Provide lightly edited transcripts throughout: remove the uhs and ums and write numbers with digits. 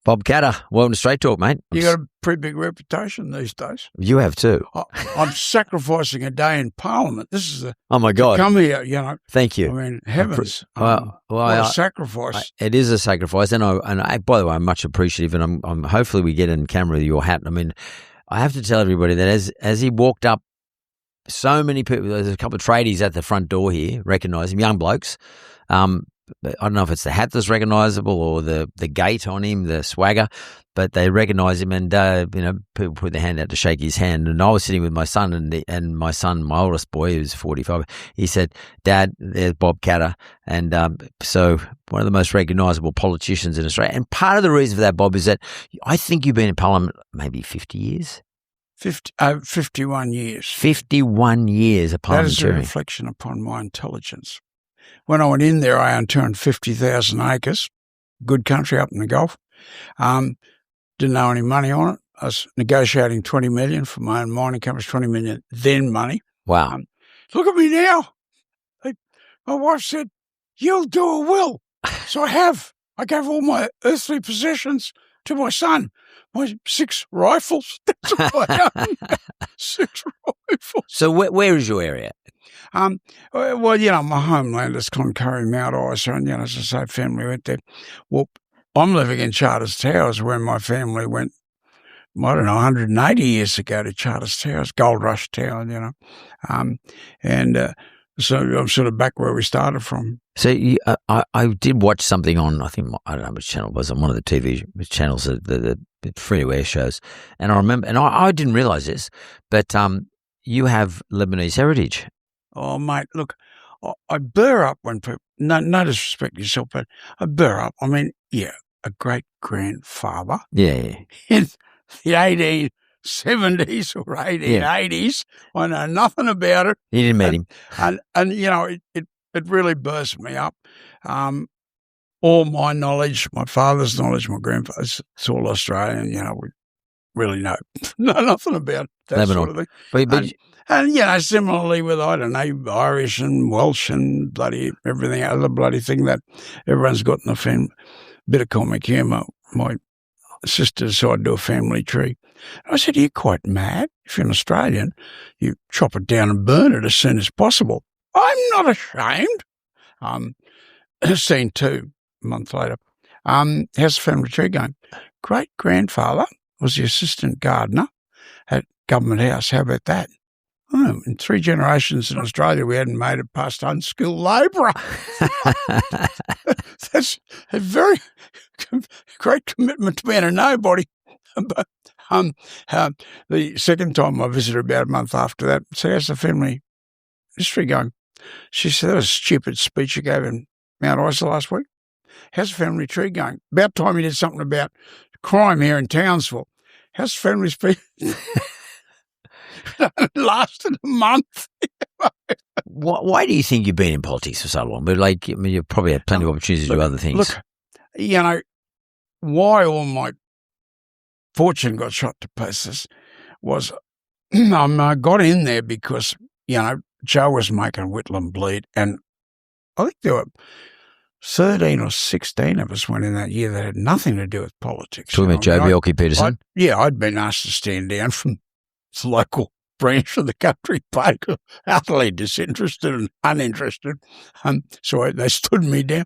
Bob Catter, welcome to Straight Talk, mate. You got a pretty big reputation these days. You have too. I'm sacrificing a day in Parliament. This is oh my God! Come here, you know. Thank you. I mean, heavens! What a sacrifice! It is a sacrifice, and I, by the way, I'm much appreciative, and I'm hopefully we get in camera with your hat. I mean, I have to tell everybody that as he walked up, so many people. There's a couple of tradies at the front door here, recognise him, young blokes. I don't know if it's the hat that's recognisable or the gait on him, the swagger, but they recognise him, and people put their hand out to shake his hand. And I was sitting with my son, and my son, my oldest boy, who's 45, he said, "Dad, there's Bob Catter," and so one of the most recognisable politicians in Australia. And part of the reason for that, Bob, is that I think you've been in Parliament maybe 50 years. 51 years. 51 years of parliamentarian. That is a reflection upon my intelligence. When I went in there, I owned 250,000 acres, good country up in the Gulf. Didn't owe any money on it. I was negotiating $20 million for my own mining company, $20 million then money. Wow. Look at me now. My wife said, "You'll do a will." So I have. I gave all my earthly possessions to my son. My 6 rifles. That's all I own. 6 rifles. So where is your area? Well, my homeland is Cloncurry, Mount Isa, and, as I say, family went there. Well, I'm living in Charters Towers, where my family went, 180 years ago to Charters Towers, Gold Rush Town, so I'm sort of back where we started from. So I did watch something on, I don't know which channel it was, on one of the TV channels, the free-to-air shows, and I remember, and I didn't realise this, but you have Lebanese heritage. Oh, mate, look, I burr up when people, no disrespect yourself, but I burr up. I mean, a great-grandfather. Yeah. In the 1870s or 1880s. Yeah. I know nothing about it. You didn't meet him. And it really burst me up. All my knowledge, my father's knowledge, my grandfather's, it's all Australian, we really know nothing about that Lebanon. Sort of thing. And similarly with, I don't know, Irish and Welsh and bloody everything, other bloody thing that everyone's got in the family. Bit of comic humour. My sister decided to do a family tree. I said, "You're quite mad. If you're an Australian, you chop it down and burn it as soon as possible." I'm not ashamed. Scene 2, a month later. How's the family tree going? Great-grandfather was the assistant gardener at Government House. How about that? Oh, in 3 generations in Australia, we hadn't made it past unskilled labourer. That's a very great commitment to being a nobody. But the second time I visited, about a month after that, said, "How's the family history going?" She said, "That was a stupid speech you gave in Mount Isa last week. How's the family tree going? About time you did something about crime here in Townsville. How's the family speech?" It lasted a month. Why do you think you've been in politics for so long? But you've probably had plenty of opportunities to do other things. Look, why all my fortune got shot to pieces was I got in there because, Joe was making Whitlam bleed, and I think there were 13 or 16 of us went in that year that had nothing to do with politics. Talking about Joe Bjelke-Petersen? I'd been asked to stand down from the local branch of the country party, utterly disinterested and uninterested. So they stood me down.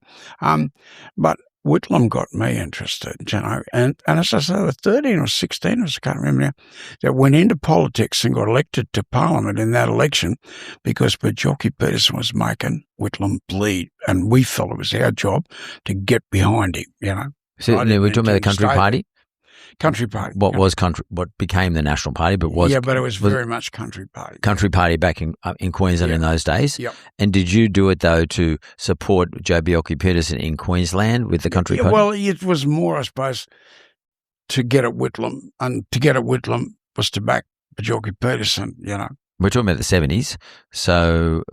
But Whitlam got me interested, and as I say, there were 13 or 16 of us, I can't remember now, that went into politics and got elected to Parliament in that election because Bjelke-Petersen was making Whitlam bleed, and we felt it was our job to get behind him, So we're talking about the Country Party? Country Party. What became the National Party, but it was very much Country Party. Country Party back in Queensland in those days. Yep. And did you do it though to support Joe Bjelke-Petersen in Queensland with the Country Party? Well, it was more, I suppose, to get at Whitlam, and to get at Whitlam was to back Bjelke-Petersen. We're talking about the 70s, so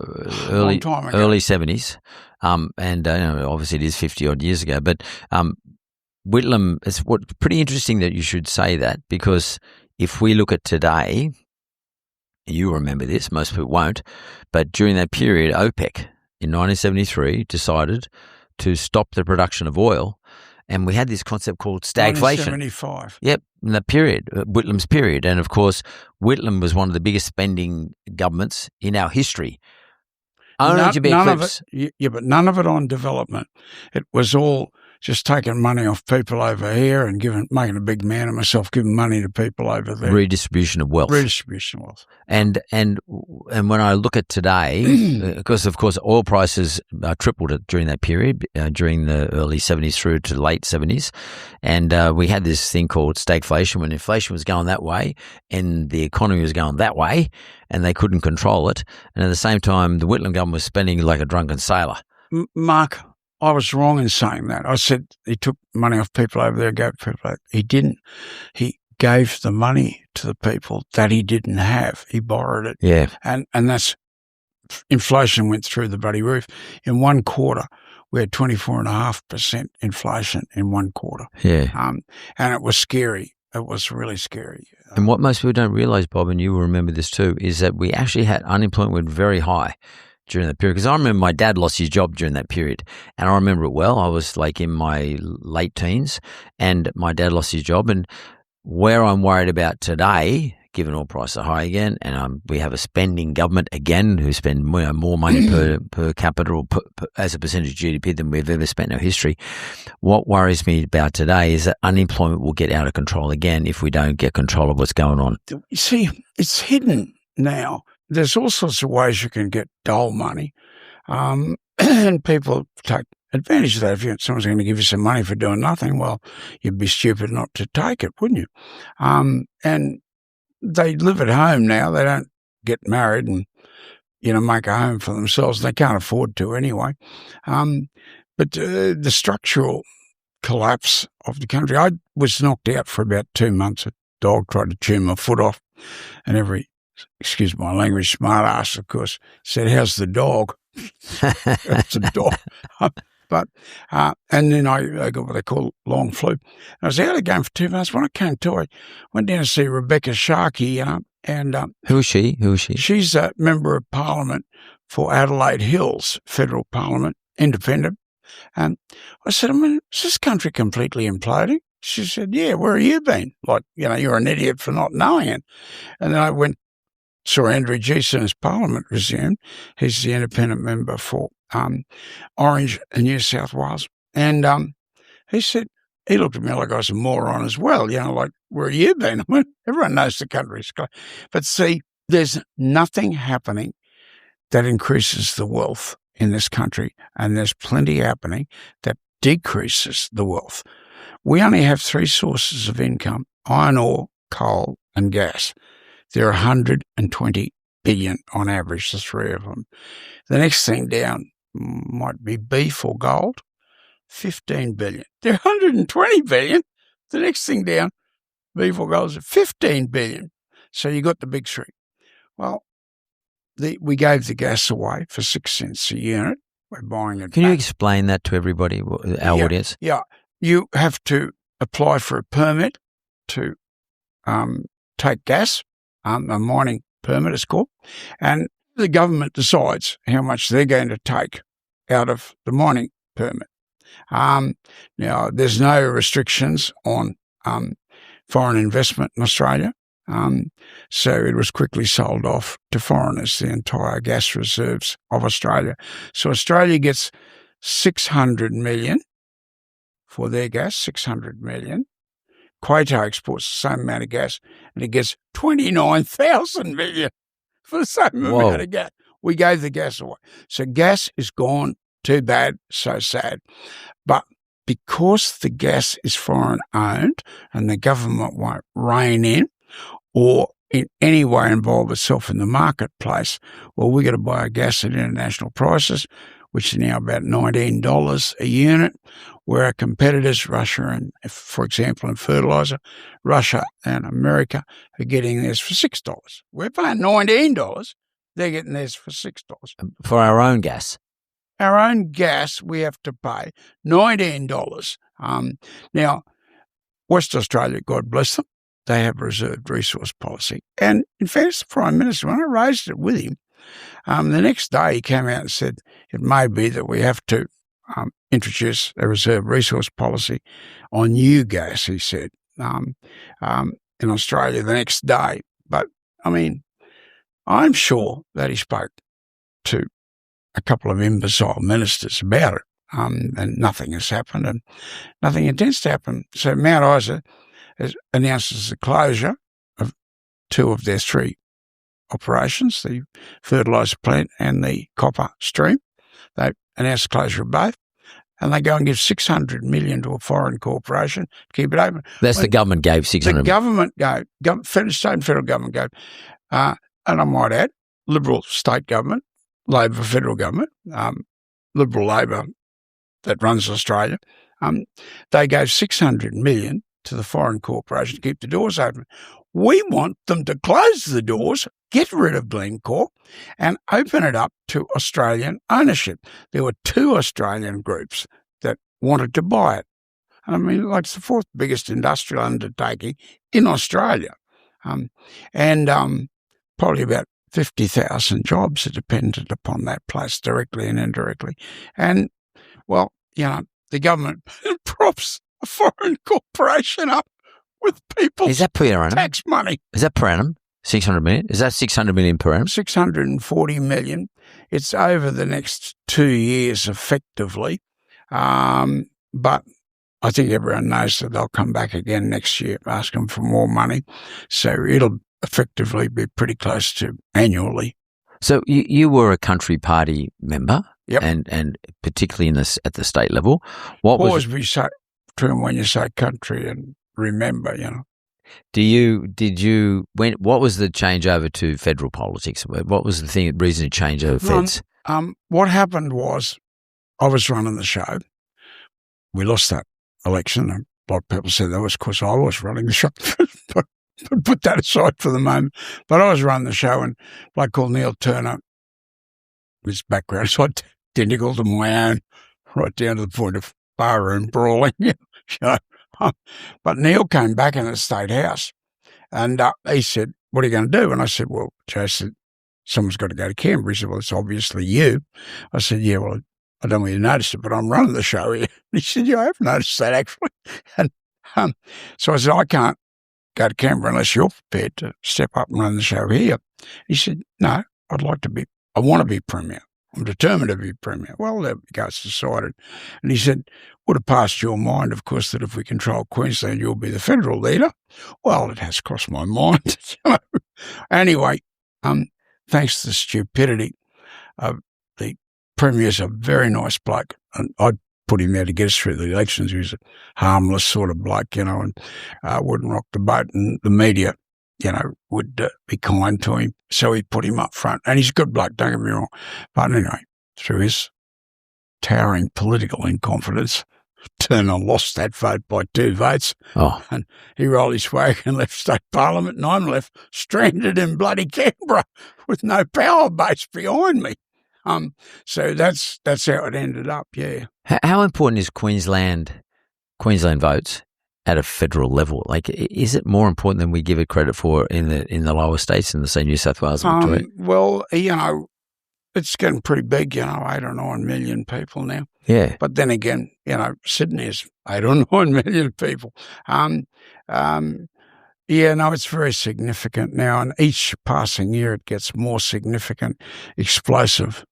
early 70s, and obviously it is 50 odd years ago, but. Whitlam, it's pretty interesting that you should say that, because if we look at today, you remember this, most people won't, but during that period, OPEC in 1973 decided to stop the production of oil, And we had this concept called stagflation. 1975. Yep, in that period, Whitlam's period. And of course, Whitlam was one of the biggest spending governments in our history. Only to be eclipsed. But none of it on development. It was all just taking money off people over here and making a big man of myself, giving money to people over there. Redistribution of wealth. And when I look at today, because of course oil prices tripled during that period, during the early 70s through to late 70s, and we had this thing called stagflation when inflation was going that way and the economy was going that way, and they couldn't control it. And at the same time, the Whitlam government was spending like a drunken sailor. Mark, I was wrong in saying that. I said he took money off people over there, gave people. He didn't. He gave the money to the people that he didn't have. He borrowed it. Yeah. And that's inflation went through the bloody roof. In one quarter, we had 24.5% inflation in one quarter. Yeah. And it was scary. It was really scary. And what most people don't realise, Bob, and you will remember this too, is that we actually had unemployment went very high during that period. Because I remember my dad lost his job during that period, and I remember it well. I was like in my late teens, and my dad lost his job. And where I'm worried about today, given oil prices are high again, and we have a spending government again who spend more money per capita or as a percentage of GDP than we've ever spent in our history. What worries me about today is that unemployment will get out of control again if we don't get control of what's going on. You see, it's hidden now. There's all sorts of ways you can get dole money, and people take advantage of that. If someone's going to give you some money for doing nothing, well, you'd be stupid not to take it, wouldn't you? And they live at home now. They don't get married and, make a home for themselves. They can't afford to anyway. But the structural collapse of the country, I was knocked out for about 2 months. A dog tried to chew my foot off, and excuse my language, smart ass, of course, said, "How's the dog?" That's a dog. And then I got what they call long flu. And I was out of the game for 2 months. When I came to, I went down to see Rebecca Sharkey, and Who is she? She's a member of Parliament for Adelaide Hills, federal Parliament, independent. And I said, is this country completely imploding? She said, "Yeah, where have you been? Like, you're an idiot for not knowing it." And then I saw Andrew Geeson as Parliament resumed. He's the independent member for Orange and New South Wales. And he said, he looked at me like I was a moron as well, like, "Where have you been?" Everyone knows the country's closed. But see, there's nothing happening that increases the wealth in this country, and there's plenty happening that decreases the wealth. We only have 3 sources of income: iron ore, coal, and gas. There are 120 billion on average, the 3 of them. The next thing down might be beef or gold, 15 billion. There are 120 billion. The next thing down, beef or gold, is 15 billion. So you got the big 3. Well, we gave the gas away for 6 cents a unit. We're buying it. Can you explain that to everybody, our audience? Yeah. You have to apply for a permit to take gas, a mining permit it's called, and the government decides how much they're going to take out of the mining permit. Now, there's no restrictions on foreign investment in Australia, so it was quickly sold off to foreigners, the entire gas reserves of Australia. So Australia gets 600 million for their gas, 600 million. Quato exports the same amount of gas, and it gets 29,000 million for the same amount of gas. We gave the gas away. So gas is gone. Too bad, so sad. But because the gas is foreign-owned and the government won't rein in or in any way involve itself in the marketplace, well, we've got to buy our gas at international prices, which is now about $19 a unit, where our competitors, Russia and, for example, in fertiliser, Russia and America are getting theirs for $6. We're paying $19. They're getting theirs for $6. For our own gas? Our own gas, we have to pay $19. Now, West Australia, God bless them, they have a reserved resource policy. And in fact, the Prime Minister, when I raised it with him, the next day he came out and said, it may be that we have to introduce a reserve resource policy on new gas, he said, in Australia the next day. But, I mean, I'm sure that he spoke to a couple of imbecile ministers about it, and nothing has happened and nothing intends to happen. So Mount Isa announces the closure of 2 of their 3 operations, the fertiliser plant and the copper stream. They announced the closure of both, and they go and give $600 million to a foreign corporation to keep it open. That's the government gave $600 million. The government gave, state and federal government gave, and I might add, Liberal state government, Labor federal government, Liberal Labor that runs Australia, they gave $600 million to the foreign corporation to keep the doors open. We want them to close the doors, get rid of Glencore, and open it up to Australian ownership. There were 2 Australian groups that wanted to buy it. I mean, like, it's the 4th biggest industrial undertaking in Australia. And probably about 50,000 jobs are dependent upon that place, directly and indirectly. And, well, you know, the government props a foreign corporation up with people's Is that per annum? tax money. Is that per annum? 600 million? Is that 600 million per annum? 640 million. It's over the next 2 years effectively. But I think everyone knows that they'll come back again next year asking for more money. So it'll effectively be pretty close to annually. So you were a country party member, Yep. and particularly at the state level. What was Always be so true when you say country and remember, you know. what was the changeover to federal politics? What was the reason to change over feds? What happened was I was running the show. We lost that election, and a lot of people said that was because I was running the show. But put that aside for the moment. But I was running the show, and a bloke called Neil Turner, his background is identical to my own, right down to the point of barroom brawling. You know. But Neil came back in the State House, and he said, "What are you going to do?" And I said, "Well, Joe said, someone's got to go to Canberra." He said, "Well, it's obviously you." I said, "Yeah, well, I don't know if you noticed it, but I'm running the show here." And he said, "Yeah, I have noticed that, actually." And so I said, "I can't go to Canberra unless you're prepared to step up and run the show here." He said, "No, I want to be Premier. I'm determined to be Premier." Well, there we go, it's decided. And he said, "Would have passed your mind, of course, that if we control Queensland, you'll be the federal leader." Well, it has crossed my mind. Anyway, thanks to the stupidity of the Premier's a very nice bloke, and I put him there to get us through the elections. He was a harmless sort of bloke, you know, and wouldn't rock the boat, and the media, you know, would be kind to him. So he put him up front, and he's a good bloke, don't get me wrong. But anyway, through his towering political incompetence, Turner lost that vote by 2 votes. Oh. And he rolled his wagon and left state parliament, and I'm left stranded in bloody Canberra with no power base behind me. So that's how it ended up, yeah. How important is Queensland votes at a federal level? Like, is it more important than we give it credit for in the lower states, in the say New South Wales and Victoria? Well, you know, it's getting pretty big, you know, 8 or 9 million people now. Yeah. But then again, you know, Sydney is 8 or 9 million people. Yeah, no, it's very significant now, and each passing year it gets more significant, explosive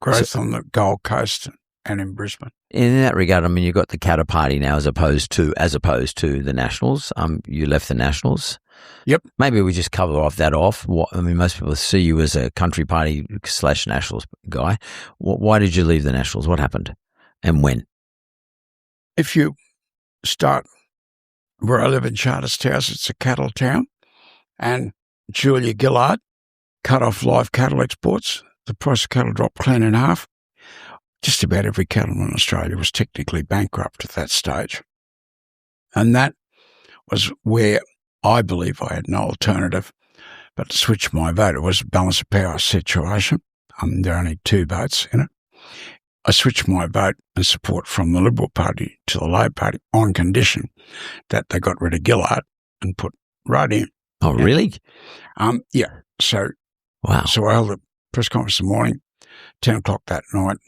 growth on the Gold Coast and in Brisbane. In that regard, I mean, you've got the Katter Party now as opposed to the Nationals. You left the Nationals. Yep. Maybe we just cover that off. I mean, most people see you as a country party / Nationals guy. Why did you leave the Nationals? What happened and when? If you start where I live in Charters House, it's a cattle town, and Julia Gillard cut off live cattle exports. The price of cattle dropped clean in half. Just about every cattleman in Australia was technically bankrupt at that stage. And that was where I believe I had no alternative but to switch my vote. It was a balance of power situation. There are only 2 votes in it. I switched my vote and support from the Liberal Party to the Labor Party on condition that they got rid of Gillard and put Rudd in. Oh, really? Yeah. So, wow. So I held a press conference in the morning, 10 o'clock that night.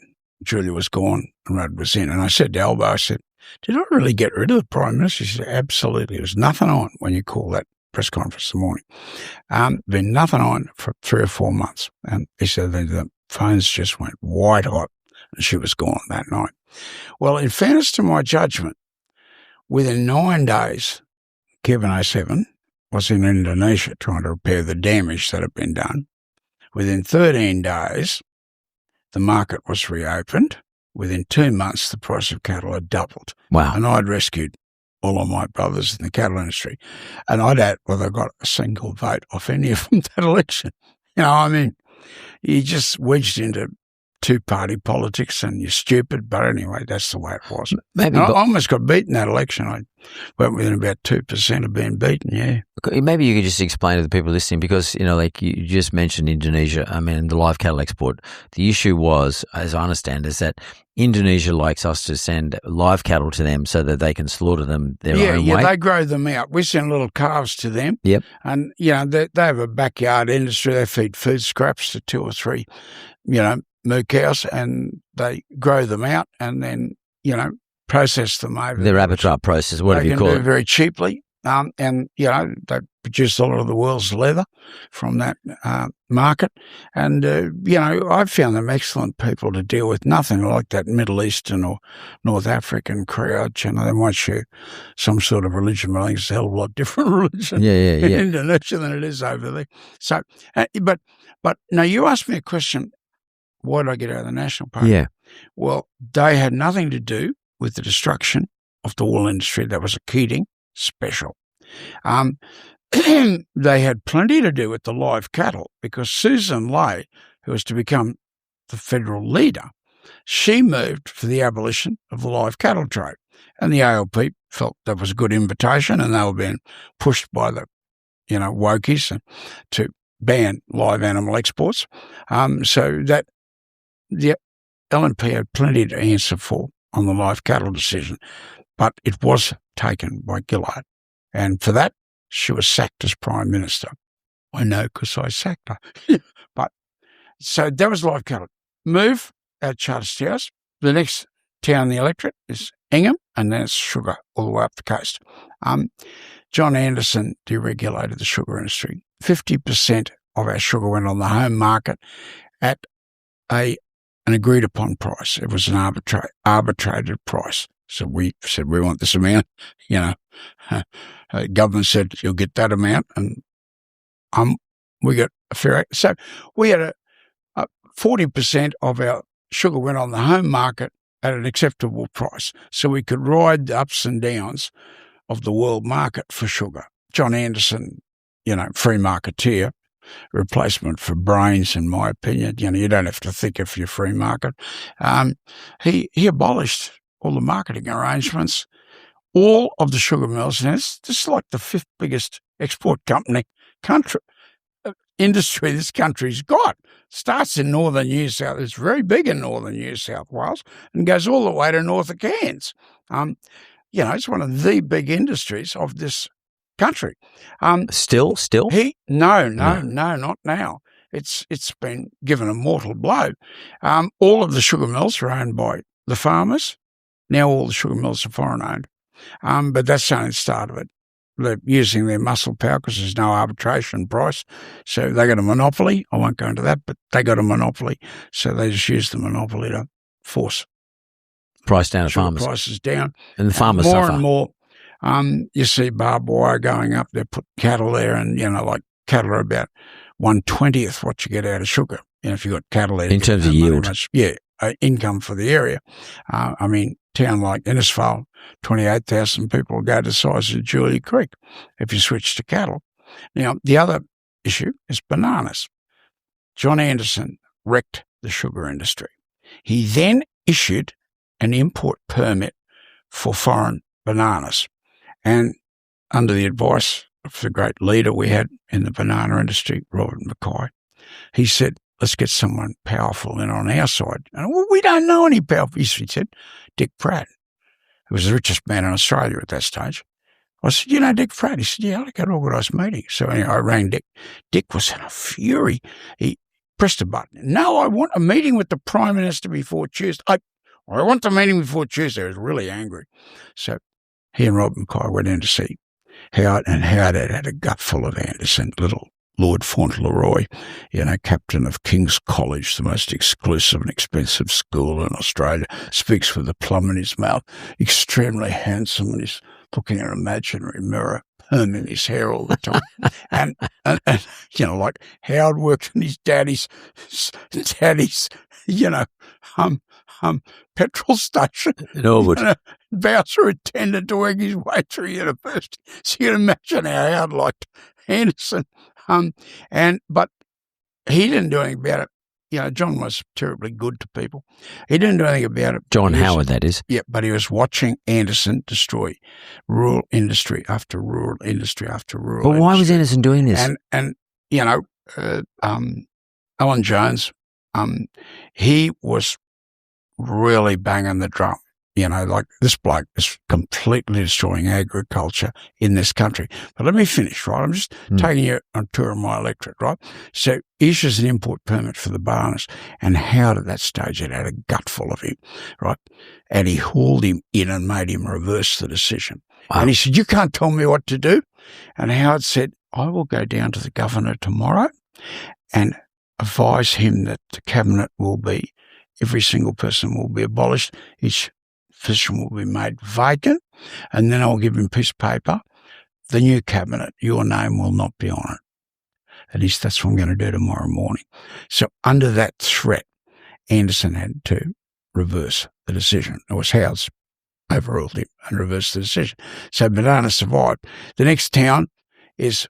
Julia was gone and Rudd was in. And I said to Albo, I said, did I really get rid of the Prime Minister? She said, absolutely. There was nothing on when you call that press conference this morning. Been nothing on for 3 or 4 months. And he said the phones just went white hot and she was gone that night. Well, in fairness to my judgment, within 9 days, Kevin 07 was in Indonesia trying to repair the damage that had been done. Within 13 days, the market was reopened. Within 2 months, the price of cattle had doubled. Wow. And I'd rescued all of my brothers in the cattle industry. And I doubt whether I got a single vote off any of them that election. You know, I mean, you just wedged into two-party politics and you're stupid. But anyway, that's the way it was. Maybe, I almost got beaten that election. I went within about 2% of being beaten, yeah. Maybe you could just explain to the people listening, because, you know, like you just mentioned Indonesia, I mean, the live cattle export. The issue was, as I understand, is that Indonesia likes us to send live cattle to them so that they can slaughter them their own way. Yeah, they grow them out. We send little calves to them. Yep. And, you know, they have a backyard industry. They feed food scraps to 2 or 3, you know, moo cows, and they grow them out and then, you know, process them over. Their abattoir process, whatever you call it. They can do very cheaply. And, you know, they produce a lot of the world's leather from that market. And, you know, I've found them excellent people to deal with. Nothing like that Middle Eastern or North African crowd. You know, they might share some sort of religion, but I think it's a hell of a lot different religion in Indonesia than it is over there. So, but now you asked me a question, why did I get out of the National Party? Yeah. Well, they had nothing to do with the destruction of the wool industry. That was a Keating special. They had plenty to do with the live cattle, because Susan Ley, who was to become the federal leader, she moved for the abolition of the live cattle trade. And the ALP felt that was a good invitation, and they were being pushed by the, you know, wokies to ban live animal exports. So that the LNP had plenty to answer for on the live cattle decision, but it was taken by Gillard. And for that, she was sacked as Prime Minister. I know, because I sacked her. But so that was live cattle. Move at Charter House. The next town in the electorate is Ingham, and then it's sugar all the way up the coast. John Anderson deregulated the sugar industry. 50% of our sugar went on the home market at an agreed-upon price. It was an arbitrated price. So we said, we want this amount. You know, government said, you'll get that amount. And we got a fair. So we had 40% of our sugar went on the home market at an acceptable price. So we could ride the ups and downs of the world market for sugar. John Anderson, you know, free marketeer, replacement for brains, in my opinion. You know, you don't have to think if you're free market. He abolished all the marketing arrangements, all of the sugar mills, and this is like the 5th biggest export industry this country's got. Starts in northern New South. It's very big in northern New South Wales and goes all the way to north of Cairns. You know, it's one of the big industries of this country. Still? No, not now. It's been given a mortal blow. All of the sugar mills are owned by the farmers. Now all the sugar mills are foreign owned. But that's only the start of it. They're using their muscle power because there's no arbitration price. So they got a monopoly. I won't go into that, but they got a monopoly. So they just use the monopoly to force price down to farmers. Prices down. And the farmers more suffer. And more. You see barbed wire going up. They put cattle there, and, you know, like cattle are about 1/20th what you get out of sugar. You know, if you've got cattle there. In terms of yield. Income for the area. I mean, town like Innisfail, 28,000 people go to the size of Julia Creek if you switch to cattle. Now, the other issue is bananas. John Anderson wrecked the sugar industry. He then issued an import permit for foreign bananas. And under the advice of the great leader we had in the banana industry, Robert Mackay, he said, let's get someone powerful in on our side. And, well, we don't know any powerful, he said. Dick Pratt, who was the richest man in Australia at that stage. I said, you know Dick Pratt? He said, yeah, I got to organise a meeting. So anyway, I rang Dick. Dick was in a fury. pressed a button. No, I want a meeting with the Prime Minister before Tuesday. I want the meeting before Tuesday. I was really angry. So he and Rob Mackay went in to see Howard, and Howard had a gut full of Anderson, little Lord Fauntleroy, captain of King's College, the most exclusive and expensive school in Australia, speaks with a plum in his mouth, extremely handsome, and he's looking in an imaginary mirror, perming his hair all the time. and like Howard worked in his daddy's petrol station in Albert. Bouncer attendant to work his way through university. So you can imagine how Howard liked Anderson. But he didn't do anything about it. John was terribly good to people. He didn't do anything about it. John Howard, that is. Yeah, but he was watching Anderson destroy rural industry after rural industry after rural industry. But why was Anderson doing this? And Alan Jones, he was really banging the drum. Like this bloke is completely destroying agriculture in this country. But let me finish, right? I'm just taking you on tour of my electorate, right? So he issues an import permit for the bananas, and Howard at that stage had a gut full of him, right? And he hauled him in and made him reverse the decision. Wow. And he said, "You can't tell me what to do." And Howard said, "I will go down to the governor tomorrow and advise him that the cabinet will be, every single person will be abolished, each position will be made vacant, and then I'll give him a piece of paper. The new cabinet, your name will not be on it. At least that's what I'm going to do tomorrow morning." So under that threat, Anderson had to reverse the decision. It was Howard's overruled him and reversed the decision. So banana survived. The next town is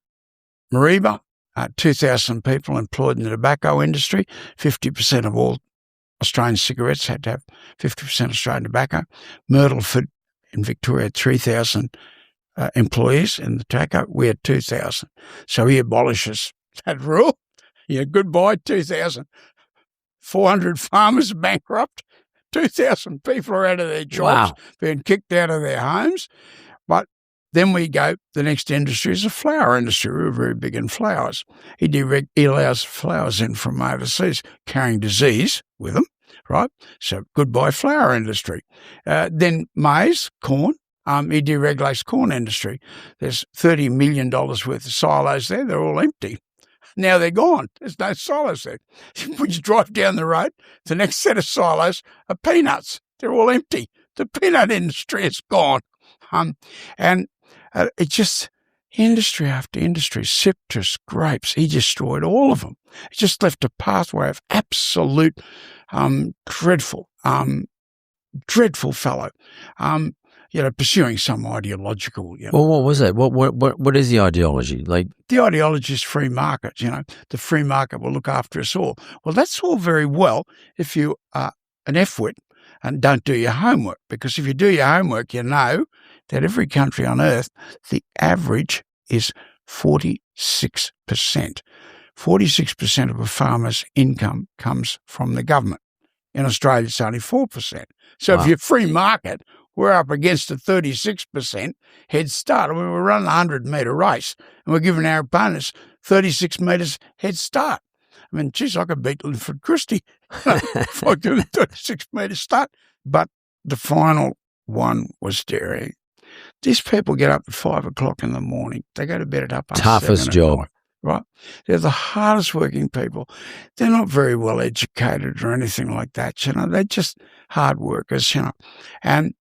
Mareeba, 2,000 people employed in the tobacco industry. 50% of all Australian cigarettes had to have 50% Australian tobacco. Myrtleford in Victoria had 3,000 employees in the tobacco. We had 2,000. So he abolishes that rule. Goodbye, 2,000. 400 farmers are bankrupt. 2,000 people are out of their jobs, being kicked out of their homes. But then we go, the next industry is the flower industry. We were very big in flowers. He allows flowers in from overseas, carrying disease with them, right? So goodbye flower industry. Then maize, corn. He deregulates corn industry. There's $30 million worth of silos there. They're all empty. Now they're gone. There's no silos there. When you drive down the road, the next set of silos are peanuts. They're all empty. The peanut industry is gone. It just, industry after industry, citrus, grapes, he destroyed all of them. He just left a pathway of absolute dreadful fellow, pursuing some ideological. Well, what was it? What is the ideology? Like, the ideology is free market. The free market will look after us all. Well, that's all very well if you are an F-wit and don't do your homework, because if you do your homework, you know that every country on earth, the average is 46%. 46% of a farmer's income comes from the government. In Australia, it's only 4%. So if you're free market, we're up against a 36% head start. I mean, we're running a 100-metre race, and we're giving our opponents 36 metres head start. I mean, geez, I could beat Linford Christie if I do a 36-metre start. But the final one was dairy. These people get up at 5 o'clock in the morning. They go to bed at half past 7 toughest job. Night, right? They're the hardest working people. They're not very well educated or anything like that. They're just hard workers. And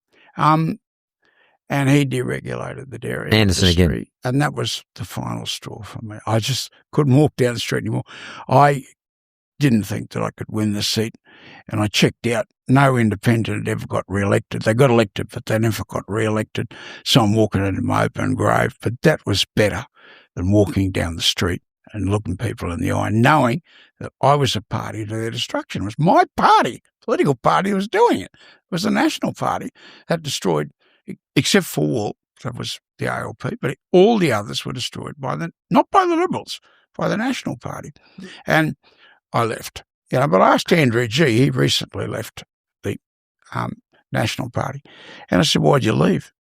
he deregulated the dairy Anderson industry, again. and that was the final straw for me. I just couldn't walk down the street anymore. I didn't think that I could win the seat, and I checked out. No independent ever got re-elected. They got elected, but they never got re-elected. So I'm walking into my open grave, but that was better than walking down the street and looking people in the eye, knowing that I was a party to their destruction. It was my party, political party, was doing it. It was the National Party that destroyed, except for Wool, that was the ALP, but all the others were destroyed not by the Liberals, by the National Party. And I left. But I asked Andrew G., he recently left the National Party, and I said, "Why'd you leave?"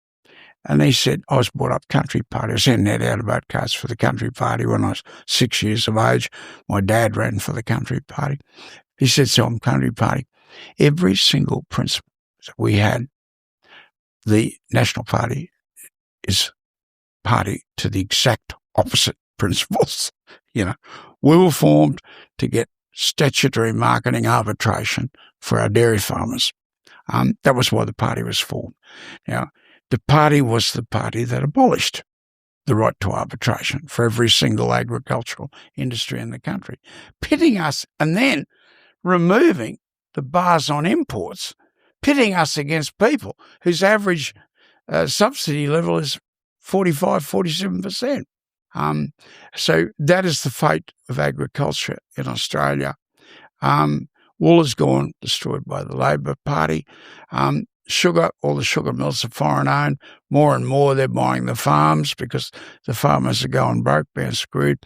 And he said, I was brought up country party. I was handing out vote cards for the country party when I was 6 years of age. My dad ran for the country party. He said, so I'm country party. Every single principle that we had, the National Party is party to the exact opposite principles. We were formed to get statutory marketing arbitration for our dairy farmers. That was why the party was formed. Now, the party was the party that abolished the right to arbitration for every single agricultural industry in the country, pitting us and then removing the bars on imports, pitting us against people whose average subsidy level is 45, 47%. So that is the fate of agriculture in Australia. Wool is gone, destroyed by the Labor Party. Sugar, all the sugar mills are foreign-owned. More and more they're buying the farms because the farmers are going broke, being screwed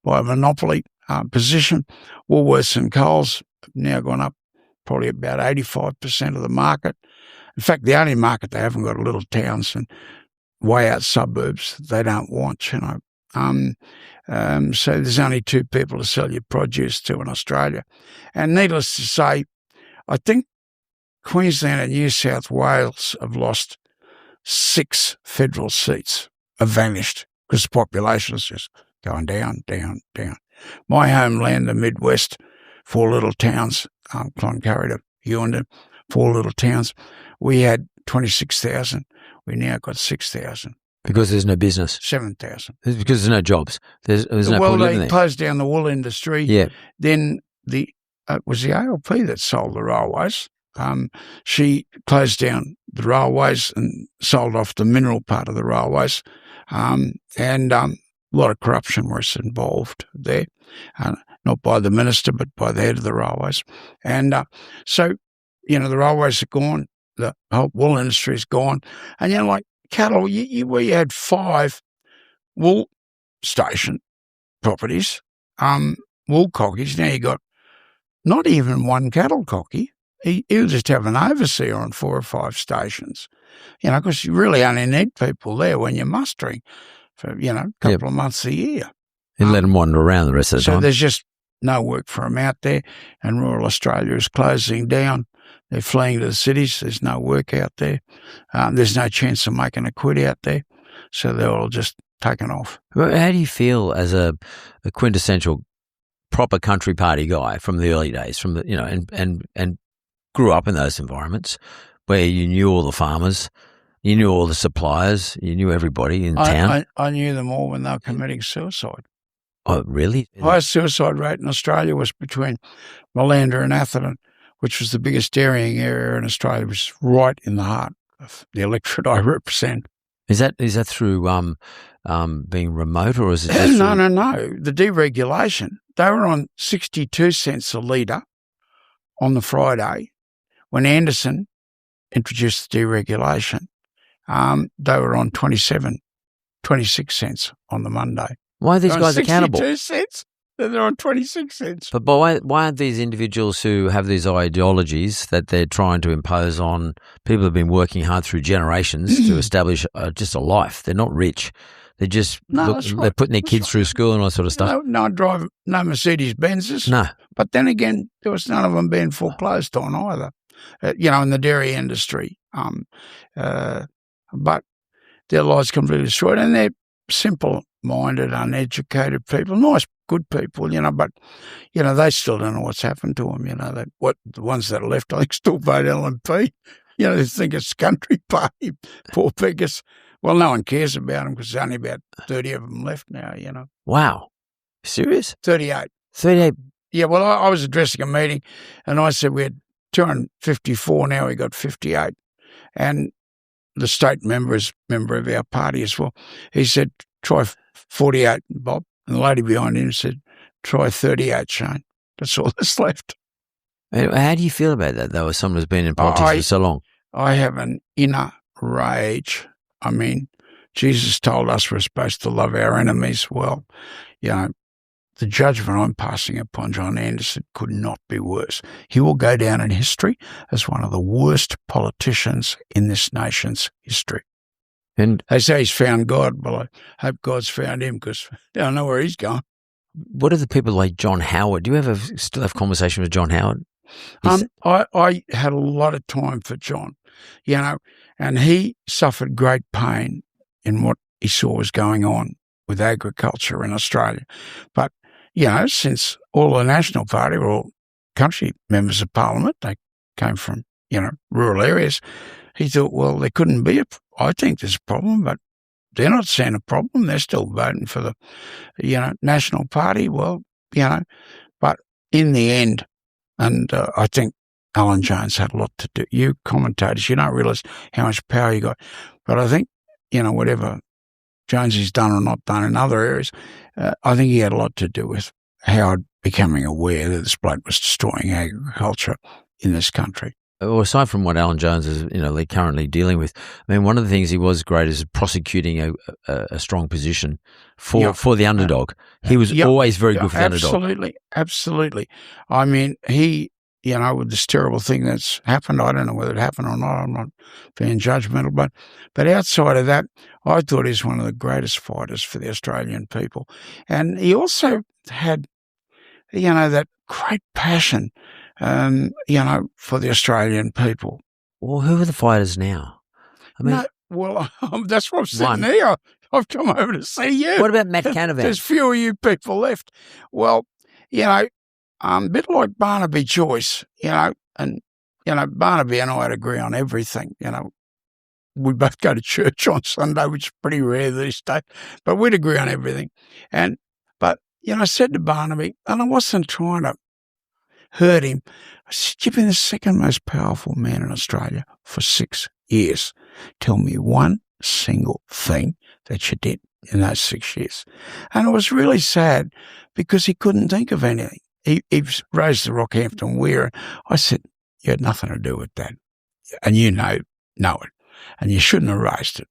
by a monopoly position. Woolworths and Coles have now gone up probably about 85% of the market. In fact, the only market they haven't got are little towns and way out suburbs they don't want, So there's only two people to sell your produce to in Australia. And needless to say, I think Queensland and New South Wales have lost 6 federal seats, have vanished because the population is just going down, down, down. My homeland, the Midwest, 4 little towns, Cloncurry to Hughenden, 4 little towns, we had 26,000. We now got 6,000. Because there's no business. 7,000. Because there's no jobs. There's no well, point living they there. closed down the wool industry. Yeah. Then it was the ALP that sold the railways. She closed down the railways and sold off the mineral part of the railways. And a lot of corruption was involved there, not by the minister, but by the head of the railways. And so, the railways are gone. The whole wool industry is gone. And, like cattle, we had 5 wool station properties, wool cockies. Now you got not even one cattle cocky. You just have an overseer on 4 or 5 stations, because you really only need people there when you're mustering for, a couple of months a year. And let them wander around the rest of the time. So there's just no work for them out there, and rural Australia is closing down. They're fleeing to the cities. There's no work out there. There's no chance of making a quid out there. So they're all just taken off. Well, how do you feel as a quintessential proper country party guy from the early days, from the, and grew up in those environments where you knew all the farmers, you knew all the suppliers, you knew everybody in town? I knew them all when they were committing suicide. Oh, really? The highest suicide rate in Australia was between Malanda and Atherton, which was the biggest dairying area in Australia, which is right in the heart of the electorate I represent. Is that through being remote, or is it just No. The deregulation, they were on 62 cents a litre on the Friday. When Anderson introduced the deregulation, they were on 26 cents on the Monday. Why are these guys accountable? 62 cents? They're on 26 cents. But why aren't these individuals who have these ideologies that they're trying to impose on people who've been working hard through generations to establish just a life? They're not rich. They're just they're putting their kids through school and all that sort of stuff. No drive, no Mercedes-Benzes. No. But then again, there was none of them being foreclosed on either, in the dairy industry. But their lives completely destroyed, and they're simple-minded, uneducated people, nice, good people, but, they still don't know what's happened to them. The ones that are left, I think, still vote LNP. They think it's country party, poor beggars. Well, no one cares about them because there's only about 30 of them left now, Wow. Serious? 38. 38. Yeah, well, I was addressing a meeting and I said we had 254, now we got 58. And the state member is member of our party as well. He said, try 48, Bob. And the lady behind him said, try 38, Shane. That's all that's left. How do you feel about that, though, as someone who's been in politics for so long? I have an inner rage. I mean, Jesus told us we're supposed to love our enemies. Well, the judgment I'm passing upon John Anderson could not be worse. He will go down in history as one of the worst politicians in this nation's history. And they say he's found God. Well, I hope God's found him because I don't know where he's going. what are the people like John Howard? Do you still have conversation with John Howard? I had a lot of time for John, and he suffered great pain in what he saw was going on with agriculture in Australia. But, since all the National Party were all country members of Parliament, they came from, rural areas, he thought, well, there couldn't be I think there's a problem, but they're not seeing a problem. They're still voting for the, National Party. Well, but in the end, and I think Alan Jones had a lot to do. You commentators, you don't realise how much power you got. But I think, whatever Jonesy's done or not done in other areas, I think he had a lot to do with Howard becoming aware that this bloke was destroying agriculture in this country. Well, aside from what Alan Jones is, currently dealing with, I mean, one of the things he was great is prosecuting a strong position for the underdog. He was always very good for the underdog. Absolutely. I mean, he, with this terrible thing that's happened, I don't know whether it happened or not, I'm not being judgmental, but outside of that, I thought he's one of the greatest fighters for the Australian people. And he also had, that great passion, for the Australian people. Well, who are the fighters now? I mean, that's what I'm sitting here. I've come over to see you. What about Matt Canavan? There's few of you people left. Well, a bit like Barnaby Joyce, and, Barnaby and I would agree on everything, We both go to church on Sunday, which is pretty rare these days, but we'd agree on everything. But I said to Barnaby, and I wasn't trying to hurt him, I said, you've been the second most powerful man in Australia for 6 years. Tell me one single thing that you did in those 6 years. And it was really sad because he couldn't think of anything. He raised the Rockhampton Weir. I said, you had nothing to do with that. And you know it. And you shouldn't have raised it.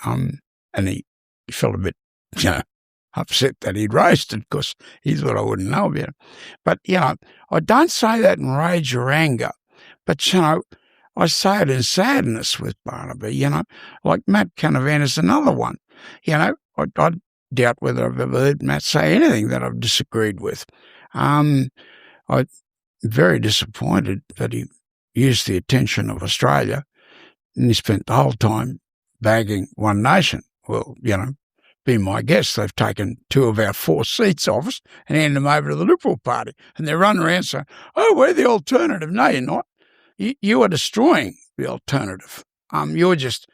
And he felt a bit, upset that he'd raised it because he thought I wouldn't know about it. But, I don't say that in rage or anger, but, I say it in sadness with Barnaby, like Matt Canavan is another one. I doubt whether I've ever heard Matt say anything that I've disagreed with. I'm very disappointed that he used the attention of Australia and he spent the whole time bagging One Nation. Well, be my guest, they've taken 2 of our 4 seats off us and handed them over to the Liberal Party. And they're running around saying, oh, we're the alternative. No, you're not. You are destroying the alternative. You're just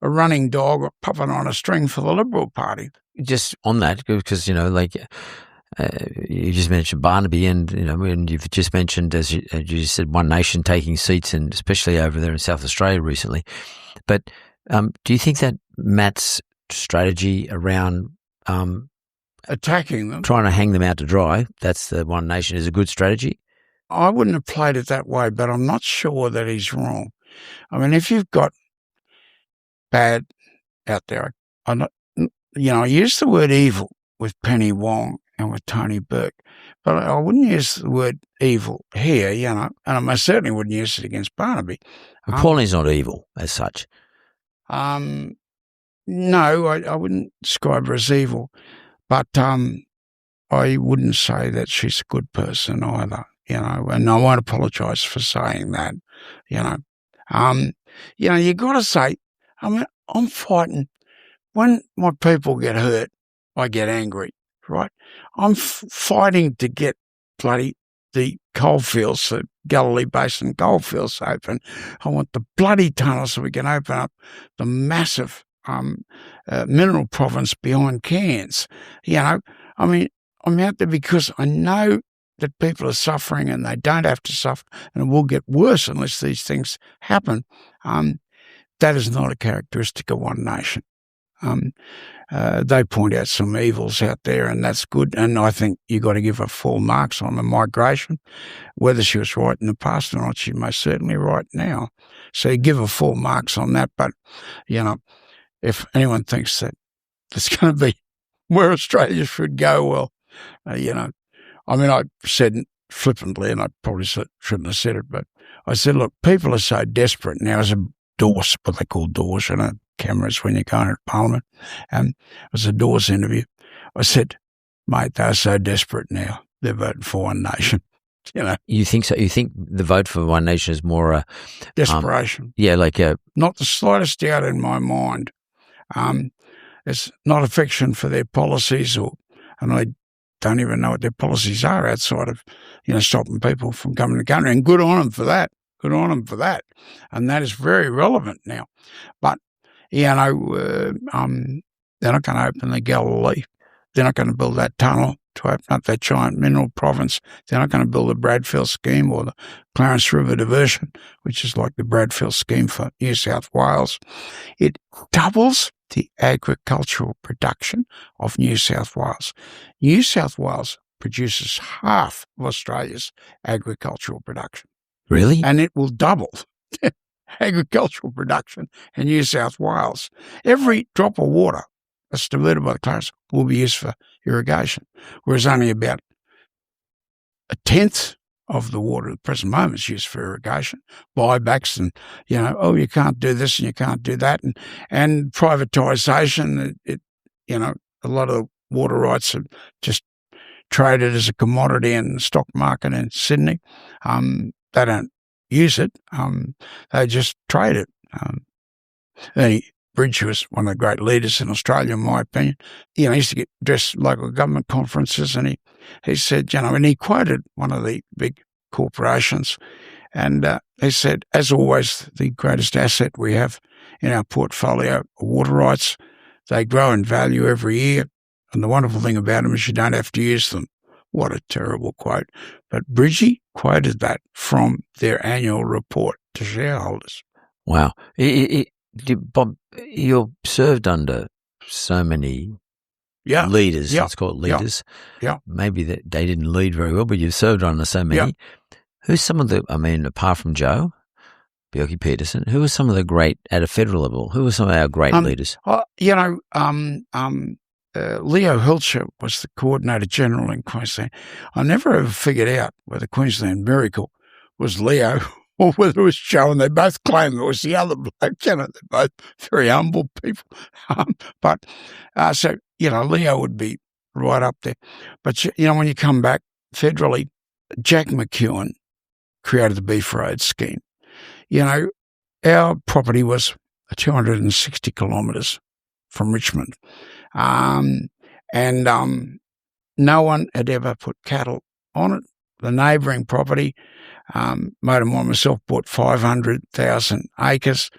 a running dog or puppet on a string for the Liberal Party. Just on that, because, you just mentioned Barnaby and you've just mentioned, as you said, One Nation taking seats, and especially over there in South Australia recently. But do you think that Matt's strategy around attacking them, trying to hang them out to dry, that's the One Nation, is a good strategy? I wouldn't have played it that way, but I'm not sure that he's wrong. I mean, if you've got bad out there, I use the word evil with Penny Wong and with Tony Burke, but I wouldn't use the word evil here, and I most certainly wouldn't use it against Barnaby. Pauline's not evil as such. No, I wouldn't describe her as evil, but I wouldn't say that she's a good person either, and I won't apologise for saying that, you got to say, I mean, I'm fighting. When my people get hurt, I get angry, right? I'm fighting to get the coalfields, the Galilee Basin coalfields open. I want the bloody tunnels so we can open up the massive mineral province behind Cairns. I mean, I'm out there because I know that people are suffering and they don't have to suffer, and it will get worse unless these things happen. That is not a characteristic of One Nation. They point out some evils out there, and that's good. And I think you got to give her full marks on the migration. Whether she was right in the past or not, she's most certainly right now. So you give her full marks on that. But, if anyone thinks that it's going to be where Australia should go, well, I mean, I said flippantly, and I probably shouldn't have said it, but I said, look, people are so desperate now as a Dawes, what they call Dawes, cameras when you're going to Parliament. And it was a Dawes interview. I said, mate, they're so desperate now. They're voting for One Nation. You know, You think so? You think the vote for One Nation is more a desperation. Not the slightest doubt in my mind. It's not affection for their policies, and I don't even know what their policies are outside of, stopping people from coming to the country. And good on them for that. Good on them for that. And that is very relevant now. But, they're not going to open the Galilee. They're not going to build that tunnel to open up that giant mineral province. They're not going to build the Bradfield Scheme or the Clarence River Diversion, which is like the Bradfield Scheme for New South Wales. It doubles the agricultural production of New South Wales. New South Wales produces half of Australia's agricultural production. Really? And it will double agricultural production in New South Wales. Every drop of water that's diverted by the Clarence will be used for irrigation, whereas only about a tenth of the water at the present moment is used for irrigation, buybacks and, you can't do this and you can't do that. And privatisation, a lot of the water rights are just traded as a commodity in the stock market in Sydney. They don't use it. They just trade it. Bridge was one of the great leaders in Australia, in my opinion. He used to get dressed at local government conferences, and he said, and he quoted one of the big corporations, and he said, as always, the greatest asset we have in our portfolio are water rights. They grow in value every year, and the wonderful thing about them is you don't have to use them. What a terrible quote. But Bridgie quoted that from their annual report to shareholders. Wow. Bob, you're served under so many leaders. Yeah. Let's call it leaders. Yeah. Maybe they didn't lead very well, but you've served under so many. Yeah. Who's some of apart from Joe Bjelke-Petersen, who are some of the great, at a federal level, who are some of our great leaders? Leo Hilcher was the Coordinator General in Queensland. I never ever figured out whether Queensland Miracle was Leo or whether it was Joe, and they both claim it was the other bloke. They're both very humble people. So Leo would be right up there. But, when you come back federally, Jack McEwan created the Beef Road Scheme. Our property was 260 kilometres from Richmond. No one had ever put cattle on it. The neighbouring property, mate of mine myself bought 500,000 acres.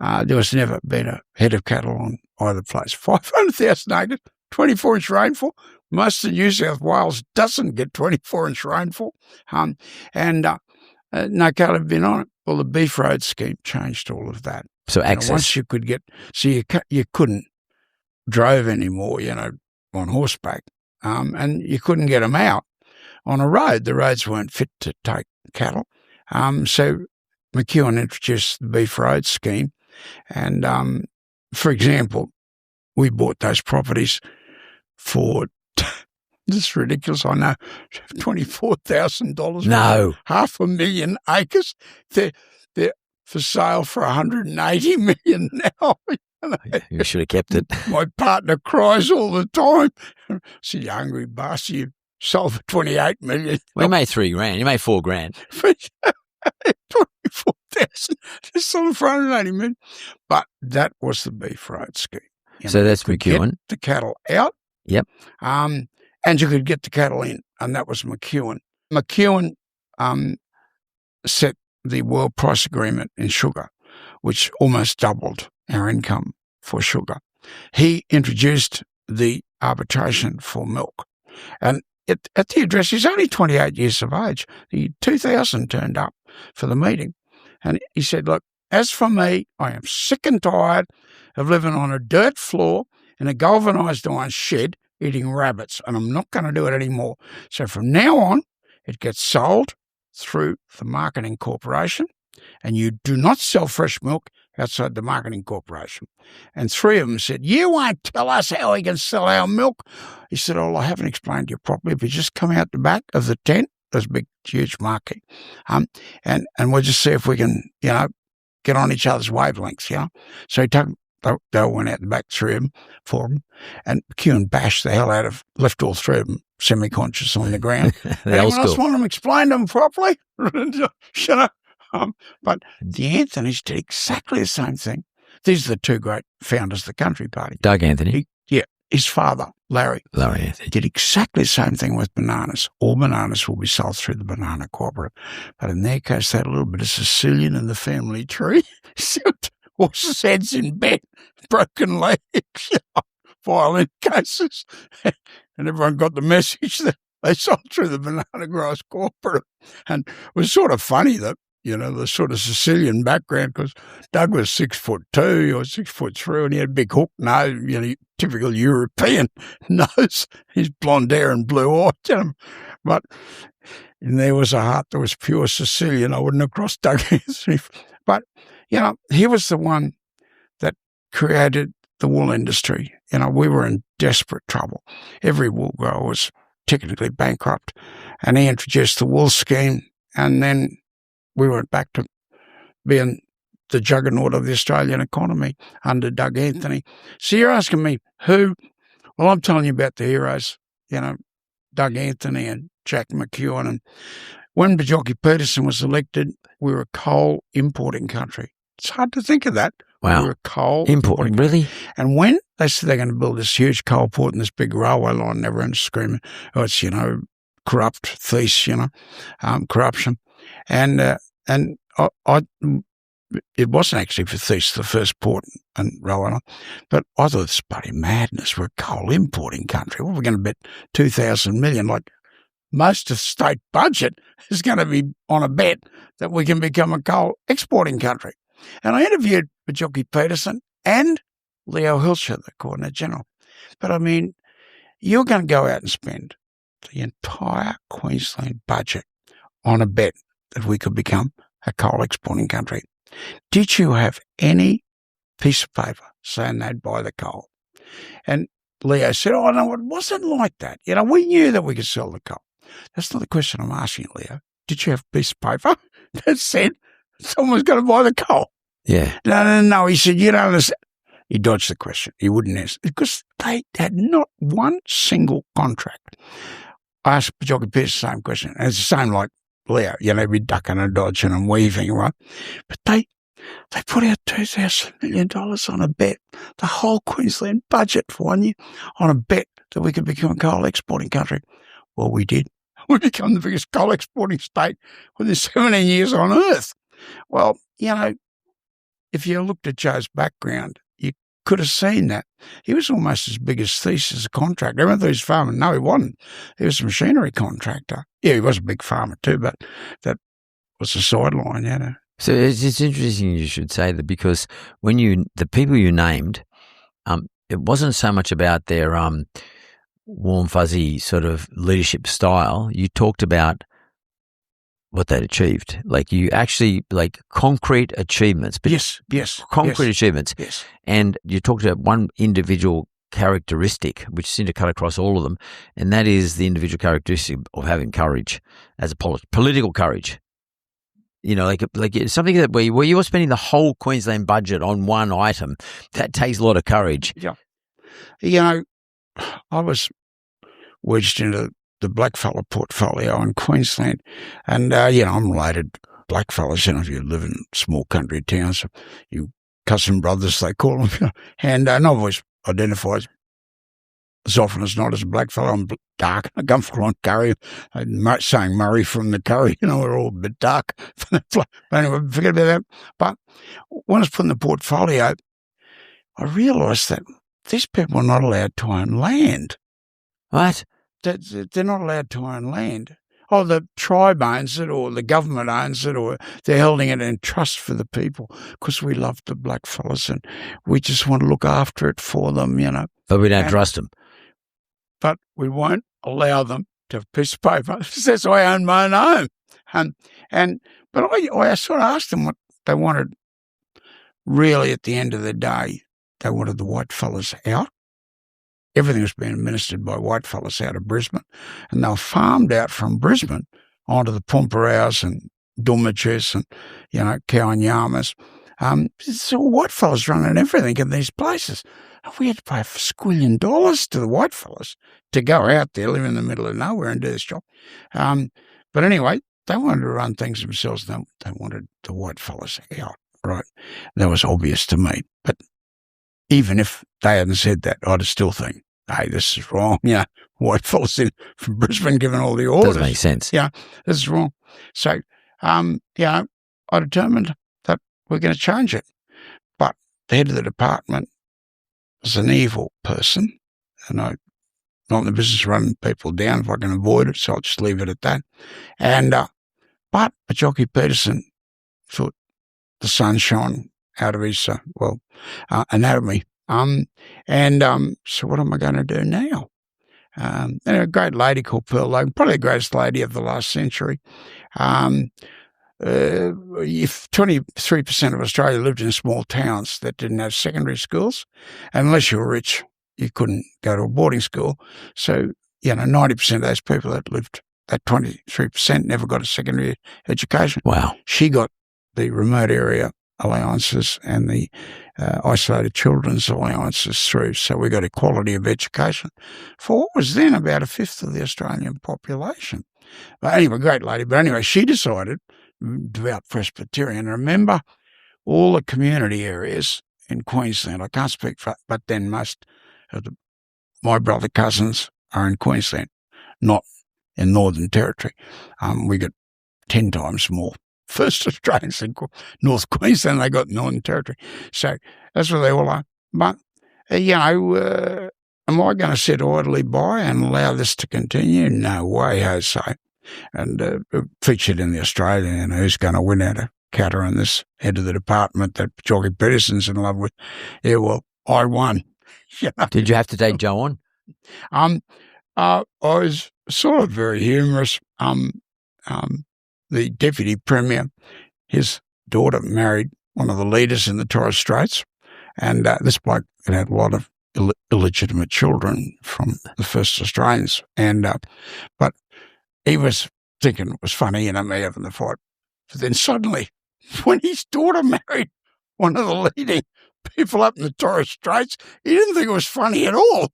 There was never been a head of cattle on either place. 500,000 acres, 24-inch rainfall. Most of New South Wales doesn't get 24-inch rainfall. No cattle have been on it. Well, the Beef Road Scheme changed all of that. So access. Once you could get, you couldn't drove anymore, on horseback, and you couldn't get them out on a road. The roads weren't fit to take cattle. So McEwan introduced the Beef Road Scheme, and for example, we bought those properties for this is ridiculous. I know, $24,000. No, 500,000 acres. They're for sale for $180 million now. you should have kept it. My partner cries all the time. I said, "You hungry bastard, you sold for $28 million. We made $3,000. You made $4,000. 24,000. Just sold for $180 million. But that was the Beef Road Scheme. So that's McEwan. Get the cattle out. Yep. And you could get the cattle in, and that was McEwan. McEwan set the world price agreement in sugar, which almost doubled our income for sugar. He introduced the arbitration for milk. And at the address, he's only 28 years of age. The 2000 turned up for the meeting. And he said, look, as for me, I am sick and tired of living on a dirt floor in a galvanised iron shed eating rabbits, and I'm not going to do it anymore. So from now on, it gets sold through the marketing corporation, and you do not sell fresh milk outside the marketing corporation. And three of them said, you won't tell us how we can sell our milk. He said, oh, I haven't explained to you properly. If you just come out the back of the tent, there's a big, huge market, and we'll just see if we can, get on each other's wavelengths, So he took They all went out the back, 3 of them, 4 of them, and McEwan bashed the hell out of, left all 3 of them semi-conscious on the ground. Anyone else want them explained them properly? Shut up. But the Anthonys did exactly the same thing. These are the 2 great founders of the Country Party. Doug Anthony. His father, Larry Anthony, did exactly the same thing with bananas. All bananas will be sold through the banana cooperative. But in their case, they had a little bit of Sicilian in the family tree. Horses' heads in bed, broken legs, violin cases. And everyone got the message that they sold through the banana growers cooperative. And it was sort of funny that, the sort of Sicilian background, because Doug was 6'2" or 6'3", and he had a big hook nose, typical European nose, his blonde hair and blue eyes. But there was a heart that was pure Sicilian. I wouldn't have crossed Doug Anthony. But, he was the one that created the wool industry. We were in desperate trouble. Every wool grower was technically bankrupt, and he introduced the wool scheme, and then we went back to being the juggernaut of the Australian economy under Doug Anthony. So you're asking me who? Well, I'm telling you about the heroes, Doug Anthony and Jack McEwan. And when Bajocki Peterson was elected, we were a coal importing country. It's hard to think of that. Wow. We were a coal importing, really? And when they said they're going to build this huge coal port and this big railway line, everyone's screaming, oh, it's, corrupt, thieves, corruption. And it wasn't actually for Thiess, the first port and railway line, but I thought it's bloody madness. We're a coal importing country. What are we going to bet 2,000 million? Like most of the state budget is going to be on a bet that we can become a coal exporting country. And I interviewed Bajocki Peterson and Leo Hilscher, the Coordinator General. But I mean, you're going to go out and spend the entire Queensland budget on a bet that we could become a coal exporting country. Did you have any piece of paper saying they'd buy the coal? And Leo said, oh, no, it wasn't like that. We knew that we could sell the coal. That's not the question I'm asking, Leo. Did you have a piece of paper that said someone was going to buy the coal? Yeah. No. He said, you don't understand. He dodged the question. He wouldn't answer because they had not one single contract. I asked Bajocki Peterson the same question. And it's the same like Leo, be ducking and dodging and weaving, right? But they put out $2,000 million on a bet, the whole Queensland budget for 1 year, on a bet that we could become a coal exporting country. Well, we did. We become the biggest coal exporting state within 17 years on Earth. Well, if you looked at Joe's background, you could have seen that. He was almost as big as Thiess as a contractor. Everyone thought he was a farmer. No, he wasn't. He was a machinery contractor. Yeah, he was a big farmer too, but that was a sideline, So it's interesting you should say that, because when the people you named, it wasn't so much about their warm, fuzzy sort of leadership style. You talked about what they'd achieved. Like you actually, like concrete achievements. But yes. Concrete achievements. Yes. And you talked about one individual characteristic which seemed to cut across all of them, and that is the individual characteristic of having courage as a political courage. Like something that where you're spending the whole Queensland budget on one item, that takes a lot of courage. Yeah. I was wedged into the blackfella portfolio in Queensland, and, I'm related to blackfellas. If you live in small country towns, you cousin brothers, they call them, and I've always identified as often as not as a blackfella. I'm dark. I come from Curry, saying Murray from the Curry, we're all a bit dark. But anyway, forget about that. But when I was putting the portfolio, I realised that these people are not allowed to own land. What? They're not allowed to own land. Oh, the tribe owns it, or the government owns it, or they're holding it in trust for the people because we love the blackfellas and we just want to look after it for them, But we don't trust them. But we won't allow them to have a piece of paper that says I own my own home. But I sort of asked them what they wanted. Really, at the end of the day, they wanted the white fellas out. Everything was being administered by white fellas out of Brisbane, and they were farmed out from Brisbane onto the Pomperaus and Dumachus and, Cowanyamas, It's all white fellas running everything in these places. And we had to pay $1 squillion to the white fellas to go out there, live in the middle of nowhere and do this job. But anyway, they wanted to run things themselves. They wanted the white fellas out, right? That was obvious to me. But even if they hadn't said that, I'd still think, hey, this is wrong. Yeah, white fellas from Brisbane giving all the orders. Doesn't make sense. Yeah, this is wrong. So, I determined that we're going to change it. But the head of the department was an evil person, and I'm not in the business of running people down if I can avoid it, so I'll just leave it at that. And but Jockey Peterson thought the sun shone out of his anatomy. So what am I going to do now? And a great lady called Pearl Logan, probably the greatest lady of the last century. If 23% of Australia lived in small towns that didn't have secondary schools, and unless you were rich, you couldn't go to a boarding school. So, 90% of those people that lived, that 23% never got a secondary education. Wow. She got the remote area allowances and the isolated children's allowances through. So we got equality of education for what was then about a fifth of the Australian population. But anyway, great lady. But anyway, she decided, devout Presbyterian, remember all the community areas in Queensland. I can't speak for, but then most of my brother cousins are in Queensland, not in Northern Territory. We got 10 times more first Australians in North Queensland. They got Northern Territory. So that's what they all are. But, am I going to sit idly by and allow this to continue? No way, Jose. And featured in the Australian, who's going to win out of Catter and this head of the department that Jockey Peterson's in love with. Yeah, well, I won. Did you have to take Joe on? I was sort of very humorous. The Deputy Premier, his daughter married one of the leaders in the Torres Straits, and this bloke had a lot of illegitimate children from the first Australians. But he was thinking it was funny, me having the fight. But then suddenly, when his daughter married one of the leading people up in the Torres Straits, he didn't think it was funny at all,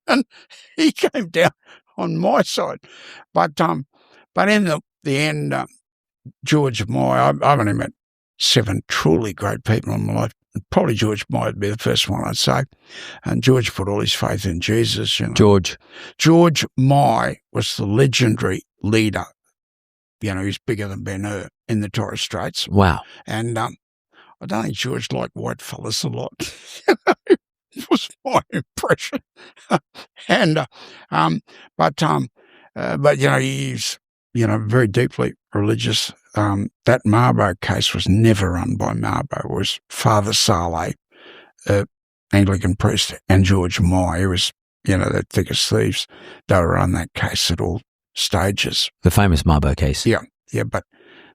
and he came down on my side. But in the end, George Moy, I've only met 7 truly great people in my life. Probably George Moy would be the first one, I'd say. And George put all his faith in Jesus. George Moy was the legendary leader. He's bigger than Ben-Hur in the Torres Straits. Wow. And I don't think George liked white fellas a lot. It was my impression. But he's very deeply religious. That Mabo case was never run by Mabo. It was Father Saleh, Anglican priest, and George Moy, who was, the thickest thieves. They were on that case at all stages. The famous Mabo case. Yeah, but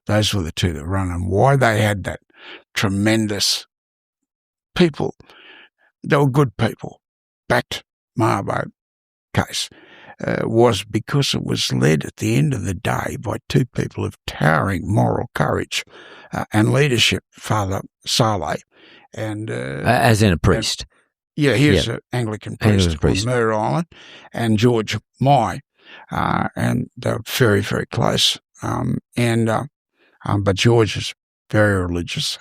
those were the two that run. And why they had that tremendous people, they were good people, backed Mabo case, was because it was led at the end of the day by 2 people of towering moral courage and leadership, Father Saleh and... as in a priest. He was an Anglican priest on Murray Island, and George Moy, and they were very, very close. But George is very religious,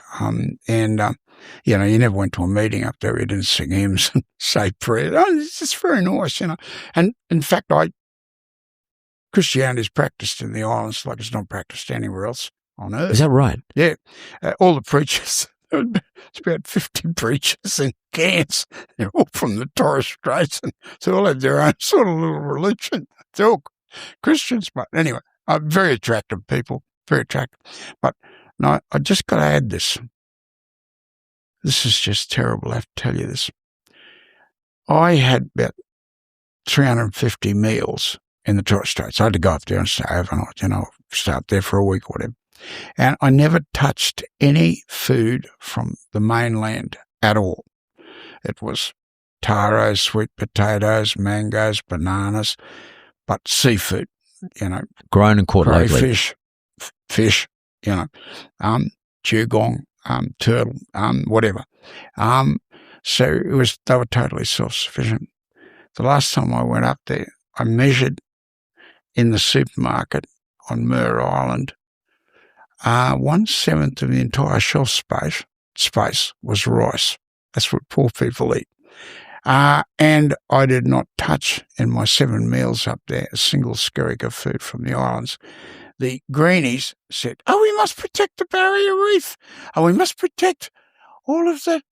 you never went to a meeting up there. You didn't sing hymns and say prayers. It's just very nice, And in fact, Christianity is practiced in the islands like it's not practiced anywhere else on earth. Is that right? Yeah. All the preachers, it's about 50 preachers in Cairns. They're all from the Torres Straits, and they all have their own sort of little religion. They're all Christians, but anyway, very attractive people, very attractive. But no, I just got to add this. This is just terrible, I have to tell you this. I had about 350 meals in the Torres Straits. I had to go up there and stay overnight, stay up there for a week or whatever. And I never touched any food from the mainland at all. It was taros, sweet potatoes, mangoes, bananas, but seafood, Grown and caught locally. Fish, dugong, turtle, whatever. So they were totally self-sufficient. The last time I went up there, I measured in the supermarket on Mer Island, 1/7 of the entire shelf space was rice. That's what poor people eat. And I did not touch in my 7 meals up there a single skerrick of food from the islands. The greenies said, we must protect the barrier reef. We must protect all of the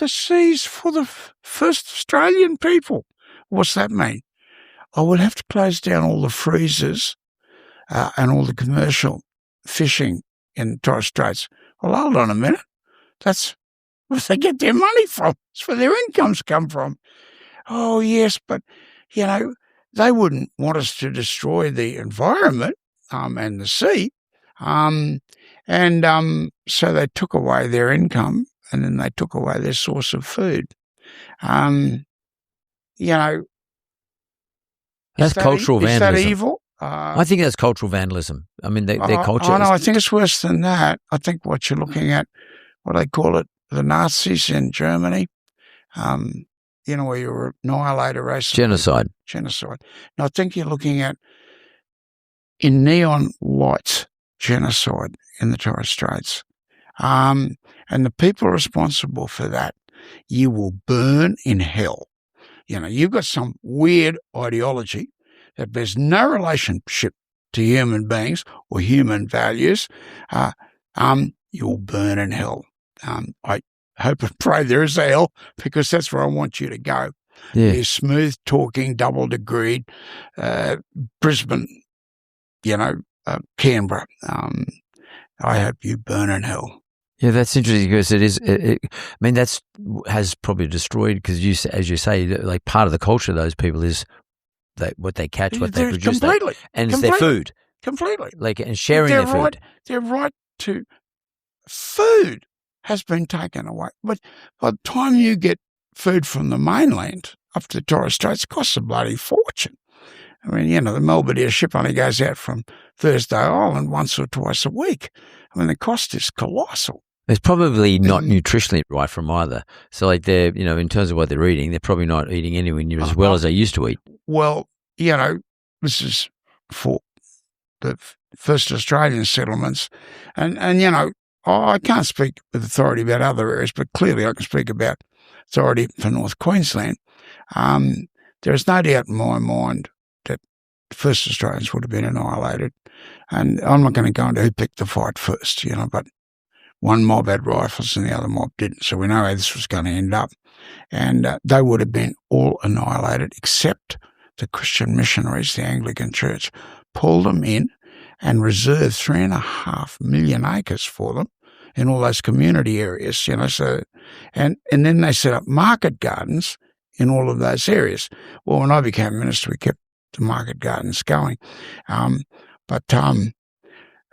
seas for the first Australian people. What's that mean? We'll have to close down all the freezers and all the commercial fishing in the Torres Straits. Well, hold on a minute. That's where they get their money from. It's where their incomes come from. Oh, yes, but, they wouldn't want us to destroy the environment and the sea. So they took away their income, and then they took away their source of food. That's cultural vandalism. Is that evil? I think that's cultural vandalism. I mean, their culture. No, I think it's worse than that. I think what you're looking at, what they call it, the Nazis in Germany, where you annihilate a race. Genocide. Now, I think you're looking at, in neon lights, genocide in the Torres Straits. And the people responsible for that, you will burn in hell. You've got some weird ideology that bears no relationship to human beings or human values. You'll burn in hell. I hope and pray there is a hell, because that's where I want you to go. Yeah. You're smooth-talking, double-degreed, Brisbane, Canberra. I hope you burn in hell. Yeah, that's interesting, because it is. That's has probably destroyed, because as you say, like, part of the culture of those people is what they catch, what they produce, and it's their food. Completely, and sharing their food. Their right to food has been taken away. But by the time you get food from the mainland up to the Torres Straits, it costs a bloody fortune. I mean, the Melbourne ship only goes out from Thursday Island once or twice a week. I mean, the cost is colossal. It's probably not nutritionally right from either. So, they're, in terms of what they're eating, they're probably not eating anywhere near as well as they used to eat. Well, this is for the first Australian settlements. And I can't speak with authority about other areas, but clearly I can speak about authority for North Queensland. There is no doubt in my mind that the first Australians would have been annihilated. And I'm not going to go into who picked the fight first, but one mob had rifles and the other mob didn't. So we know how this was going to end up. And they would have been all annihilated, except the Christian missionaries, the Anglican Church, pulled them in and reserved 3.5 million acres for them in all those community areas, So, and then they set up market gardens in all of those areas. Well, when I became minister, we kept the market gardens going.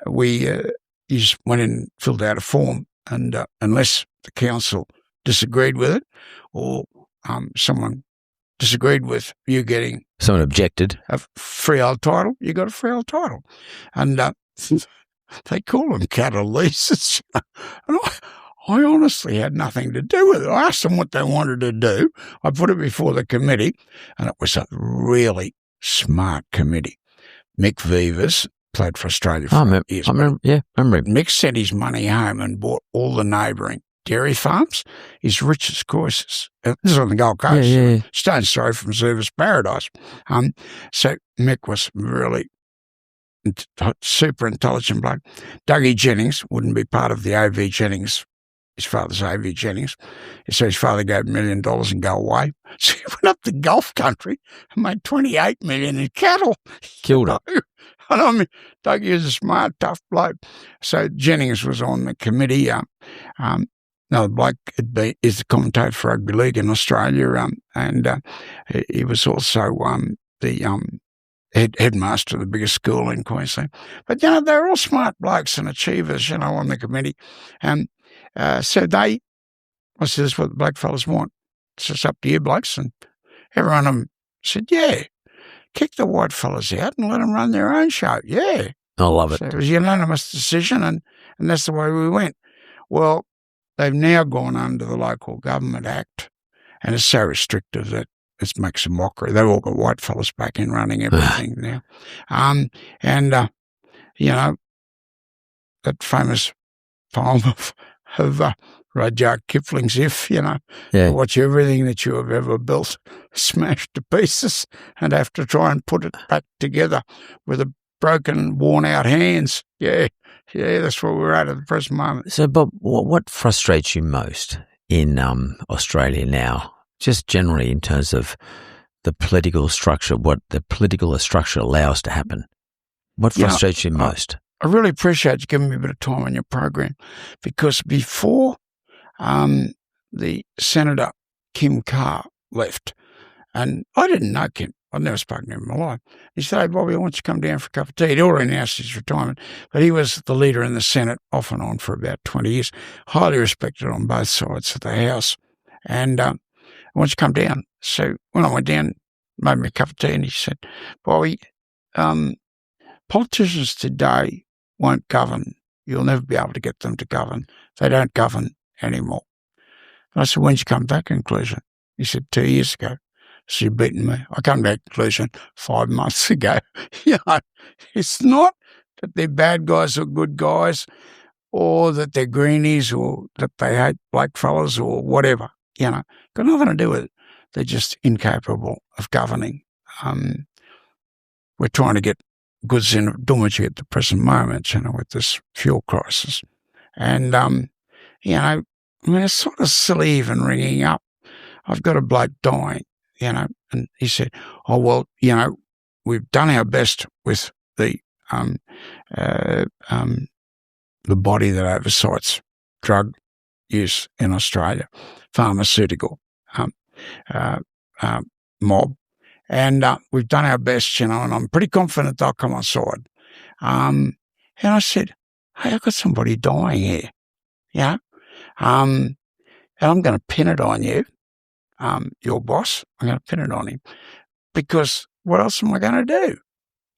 We just went in and filled out a form, and unless the council disagreed with it, or someone disagreed with you getting... Someone objected. A freehold title, you got a freehold title. And they call them cattle leases. And I honestly had nothing to do with it. I asked them what they wanted to do. I put it before the committee, and it was a really smart committee. Mick Vivers played for Australia for years. I remember him. Mick sent his money home and bought all the neighbouring dairy farms. His richest courses. This is on the Gold Coast. Yeah. Stone's throw from Service Paradise. So Mick was really super intelligent bloke. Dougie Jennings wouldn't be part of the A.V. Jennings. His father's A.V. Jennings. So his father gave $1 million and go away. So he went up to Gulf country and made $28 million in cattle. Killed it. And I mean, Dougie is a smart, tough bloke. So Jennings was on the committee. Another bloke is the commentator for rugby league in Australia, and he was also the headmaster of the biggest school in Queensland. But, they're all smart blokes and achievers, on the committee. And so I said, this is what the black fellas want. It's just up to you blokes. And every one of them said, yeah, kick the white fellas out and let them run their own show. Yeah. I love it. So it was a unanimous decision, and that's the way we went. Well, they've now gone under the Local Government Act, and it's so restrictive that it makes a mockery. They've all got white fellas back in running everything now. You know, that famous poem of Rudyard Kipling's "If," watch everything that you have ever built smashed to pieces and have to try and put it back together with a broken, worn-out hands. Yeah, that's where we're at the present moment. So, Bob, what frustrates you most in Australia now, just generally in terms of the political structure, what the political structure allows to happen? What frustrates you most? I really appreciate you giving me a bit of time on your program, because before the Senator Kim Carr left, and I didn't know Kim. I'd never spoken to him in my life. He said, "Hey, Bobby, I want you to come down for a cup of tea." He'd already announced his retirement, but he was the leader in the Senate off and on for about 20 years, highly respected on both sides of the House. And I want you to come down. So when I went down, made me a cup of tea, and he said, "Bobby, politicians today won't govern. You'll never be able to get them to govern. They don't govern anymore." And I said, "When did you come to that conclusion?" He said, 2 years ago. So you've beaten me. I come to that conclusion 5 months ago. It's not that they're bad guys or good guys, or that they're greenies, or that they hate black fellas, or whatever. Got nothing to do with it. They're just incapable of governing. We're trying to get goods in Dulwich at the present moment, with this fuel crisis. And, it's sort of silly even ringing up. I've got a bloke dying, and he said, "Oh, well, we've done our best with the body that oversees drug use in Australia, pharmaceutical mob. And we've done our best, and I'm pretty confident they'll come on side." And I said, "Hey, I've got somebody dying here, and I'm going to pin it on you, your boss. I'm going to pin it on him, because what else am I going to do,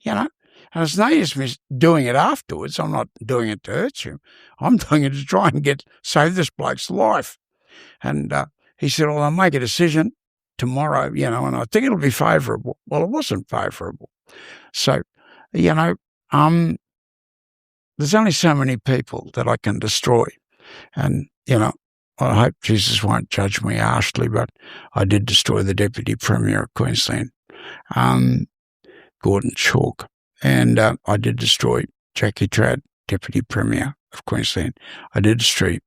And it's no use me doing it afterwards. I'm not doing it to hurt you. I'm doing it to try and save this bloke's life." And he said, "Well, I'll make a decision tomorrow, and I think it'll be favourable." Well, it wasn't favourable. So, there's only so many people that I can destroy. And, I hope Jesus won't judge me harshly, but I did destroy the Deputy Premier of Queensland, Gordon Chalk. And I did destroy Jackie Trad, Deputy Premier of Queensland. I did destroy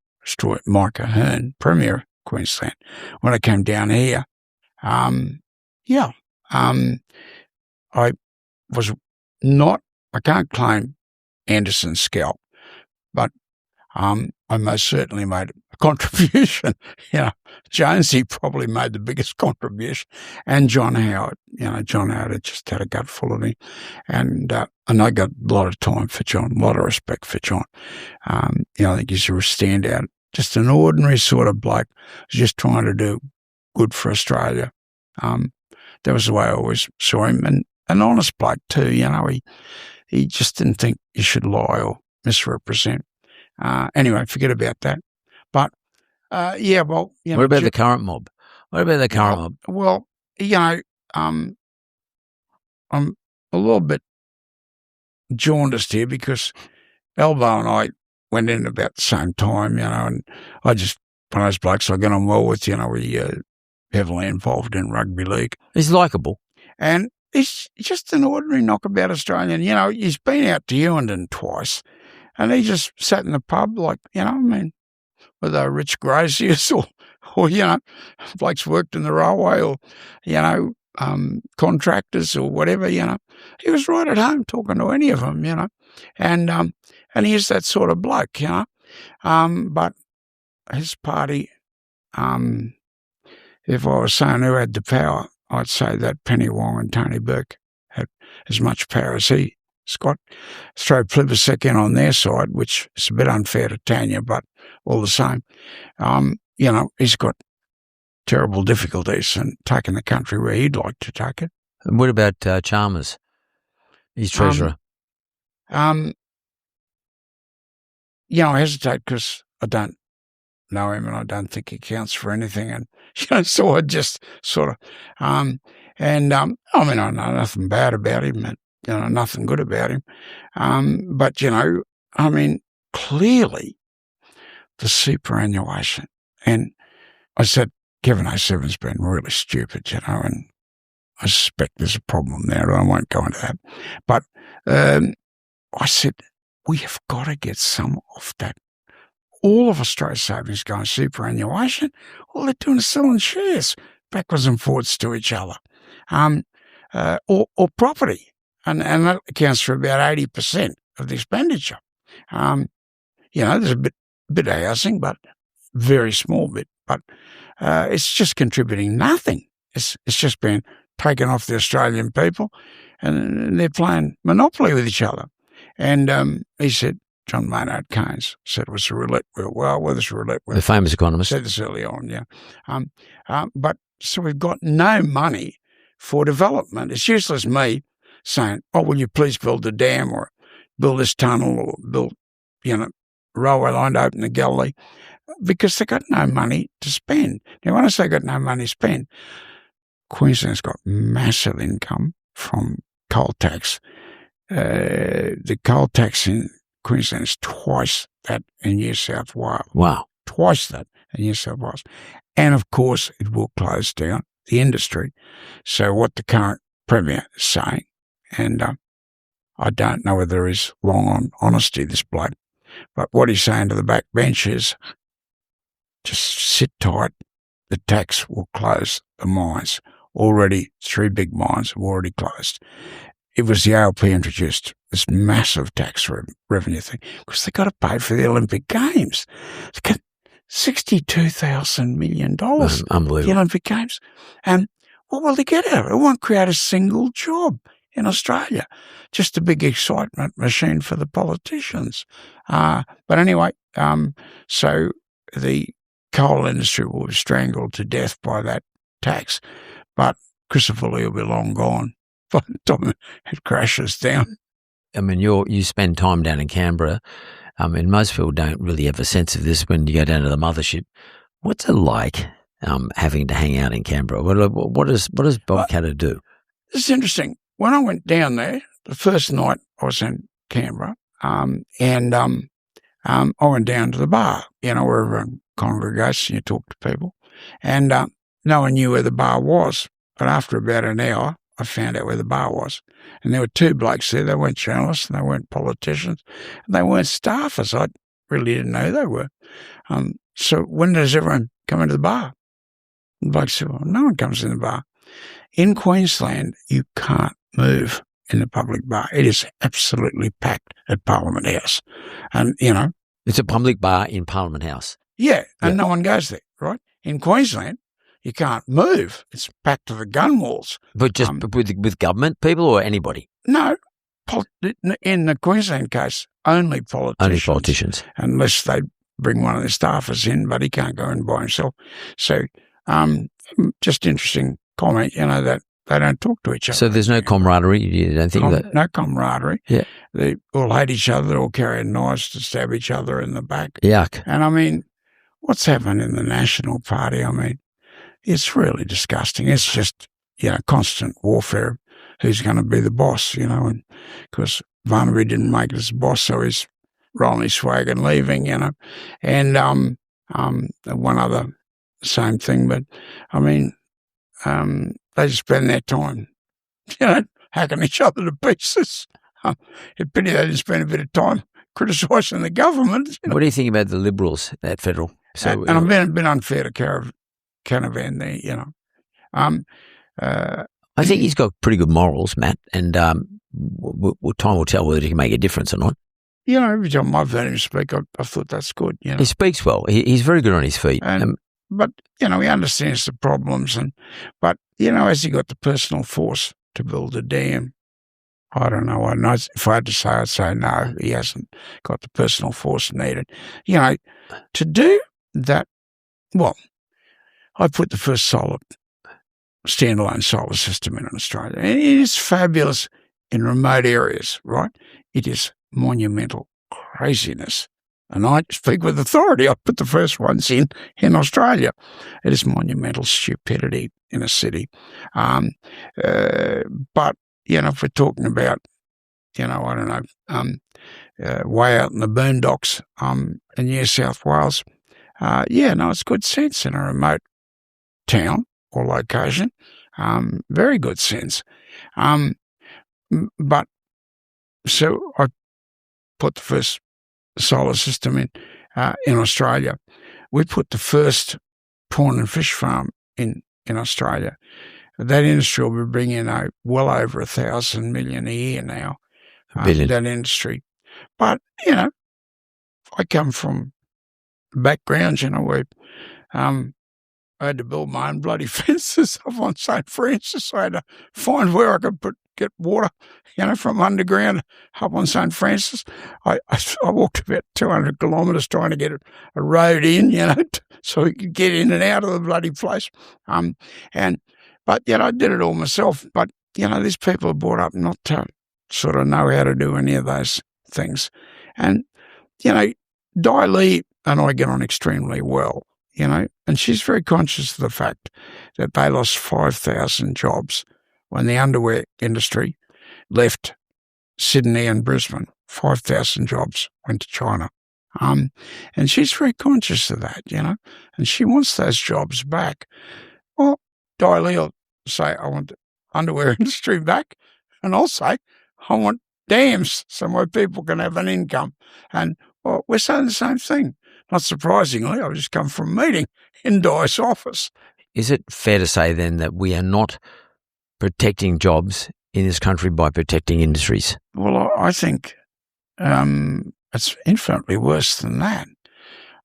Micah Hearn, Premier of Queensland. When I came down here, I was not, I can't claim Anderson's scalp, but I most certainly made a contribution. Jonesy probably made the biggest contribution, and John Howard. John Howard had just had a gut full of him, and I got a lot of time for John, a lot of respect for John. I think he's a standout, just an ordinary sort of bloke, just trying to do good for Australia. That was the way I always saw him, and an honest bloke too. He just didn't think you should lie or misrepresent. Anyway, forget about that. But what about the current mob? What about the current mob? Well, I'm a little bit jaundiced here, because Elbow and I went in about the same time, and I just, one of those blokes I get on well with, we heavily involved in rugby league. He's likeable. And he's just an ordinary knockabout Australian. He's been out to Ewington twice, and he just sat in the pub like, whether rich graziers or blokes worked in the railway, or, contractors or whatever, he was right at home talking to any of them, and he's that sort of bloke, but his party, if I was saying who had the power, I'd say that Penny Wong and Tony Burke had as much power as he's got. Throw Plibersek in on their side, which is a bit unfair to Tanya, but all the same, he's got terrible difficulties in taking the country where he'd like to take it. And what about Chalmers? He's treasurer. I hesitate because I don't know him, and I don't think he counts for anything. And so I just sort of, I mean, I know nothing bad about him, and nothing good about him. But I mean, clearly the superannuation, and I said Kevin A7's been really stupid, and I suspect there's a problem there. I won't go into that, but I said we have got to get some of that. All of Australia's savings going superannuation. All they're doing is selling shares backwards and forwards to each other, or property, and that accounts for about 80% of the expenditure. There's a bit of housing, but very small bit. But it's just contributing nothing. It's just been taken off the Australian people, and they're playing monopoly with each other. And he said, John Maynard Keynes said it was a roulette wheel. Well, whether it's a roulette wheel. The famous economist. Said this early on, yeah. But so we've got no money for development. It's useless me saying, oh, will you please build a dam or build this tunnel or build, railway line to open the Galilee, because they've got no money to spend. Now, when I say got no money to spend, Queensland's got massive income from coal tax. The coal tax in Queensland is twice that in New South Wales. Wow. Twice that in New South Wales. And, of course, it will close down the industry. So what the current Premier is saying, and I don't know whether he's long on honesty, this bloke, but what he's saying to the back bench is just sit tight. The tax will close the mines. Already 3 big mines have already closed. It was the ALP introduced this massive tax revenue thing because they've got to pay for the Olympic Games. They got $62,000 million for the Olympic Games. And what will they get out of it? It won't create a single job in Australia. Just a big excitement machine for the politicians. But anyway, so the coal industry will be strangled to death by that tax. But Christopher Lee will be long gone by the time it crashes down. I mean, you spend time down in Canberra, and most people don't really have a sense of this when you go down to the mothership. What's it like having to hang out in Canberra? What does Bobcatter do? It's interesting. When I went down there, the first night I was in Canberra, and I went down to the bar, where everyone congregates and you talk to people, and no one knew where the bar was. But after about an hour, I found out where the bar was. And there were 2 blokes there. They weren't journalists and they weren't politicians. And they weren't staffers. I really didn't know who they were. So when does everyone come into the bar? The bloke said, well, no one comes in the bar. In Queensland, you can't move in the public bar. It is absolutely packed at Parliament House. And, It's a public bar in Parliament House. Yeah, and no one goes there, right? In Queensland, you can't move. It's packed to the gun walls. But just with government people or anybody? No. In the Queensland case, only politicians. Only politicians. Unless they bring one of their staffers in, but he can't go in by himself. So just interesting comment, that they don't talk to each other. So there's no camaraderie? You don't think that? No camaraderie. Yeah. They all hate each other. They all carry knives to stab each other in the back. Yuck. And, I mean, what's happened in the National Party, I mean, it's really disgusting. It's just, constant warfare. Who's going to be the boss, and because Barnaby didn't make it as boss, so he's rolling his swag and leaving, And one other same thing, but, I mean, they just spend their time, hacking each other to pieces. It's pity they didn't spend a bit of time criticising the government. What do you think about the Liberals at federal? So, and I've been unfair to Canavan there, I think he's got pretty good morals, Matt, and time will tell whether he can make a difference or not. Every time I've heard him speak, I thought that's good. He speaks well. He's very good on his feet. But, he understands the problems. But has he got the personal force to build a dam? I don't know. If I had to say, I'd say no, he hasn't got the personal force needed. To do that, well, I put the first standalone solar system in Australia. And it is fabulous in remote areas, right? It is monumental craziness and I speak with authority, I put the first ones in Australia. It is monumental stupidity in a city. But, if we're talking about, I don't know, way out in the boondocks in New South Wales, it's good sense in a remote town or location. Very good sense. But so I put the first solar system in Australia. We put the first prawn and fish farm in Australia. That industry will be bringing in well over 1,000 million a year now. That industry. But, I come from backgrounds, where I had to build my own bloody fences up on St. Francis. I had to find where I could get water, from underground up on St. Francis. I walked about 200 kilometres trying to get a road in, so we could get in and out of the bloody place. But I did it all myself. But, these people are brought up not to sort of know how to do any of those things. And, Di Lee and I get on extremely well. And she's very conscious of the fact that they lost 5,000 jobs when the underwear industry left Sydney and Brisbane. 5,000 jobs went to China. And she's very conscious of that, and she wants those jobs back. Well, Di Lee will say, I want the underwear industry back, and I'll say, I want dams somewhere people can have an income. And, well, we're saying the same thing. Not surprisingly, I've just come from a meeting in Di's office. Is it fair to say then that we are not protecting jobs in this country by protecting industries? Well, I think it's infinitely worse than that.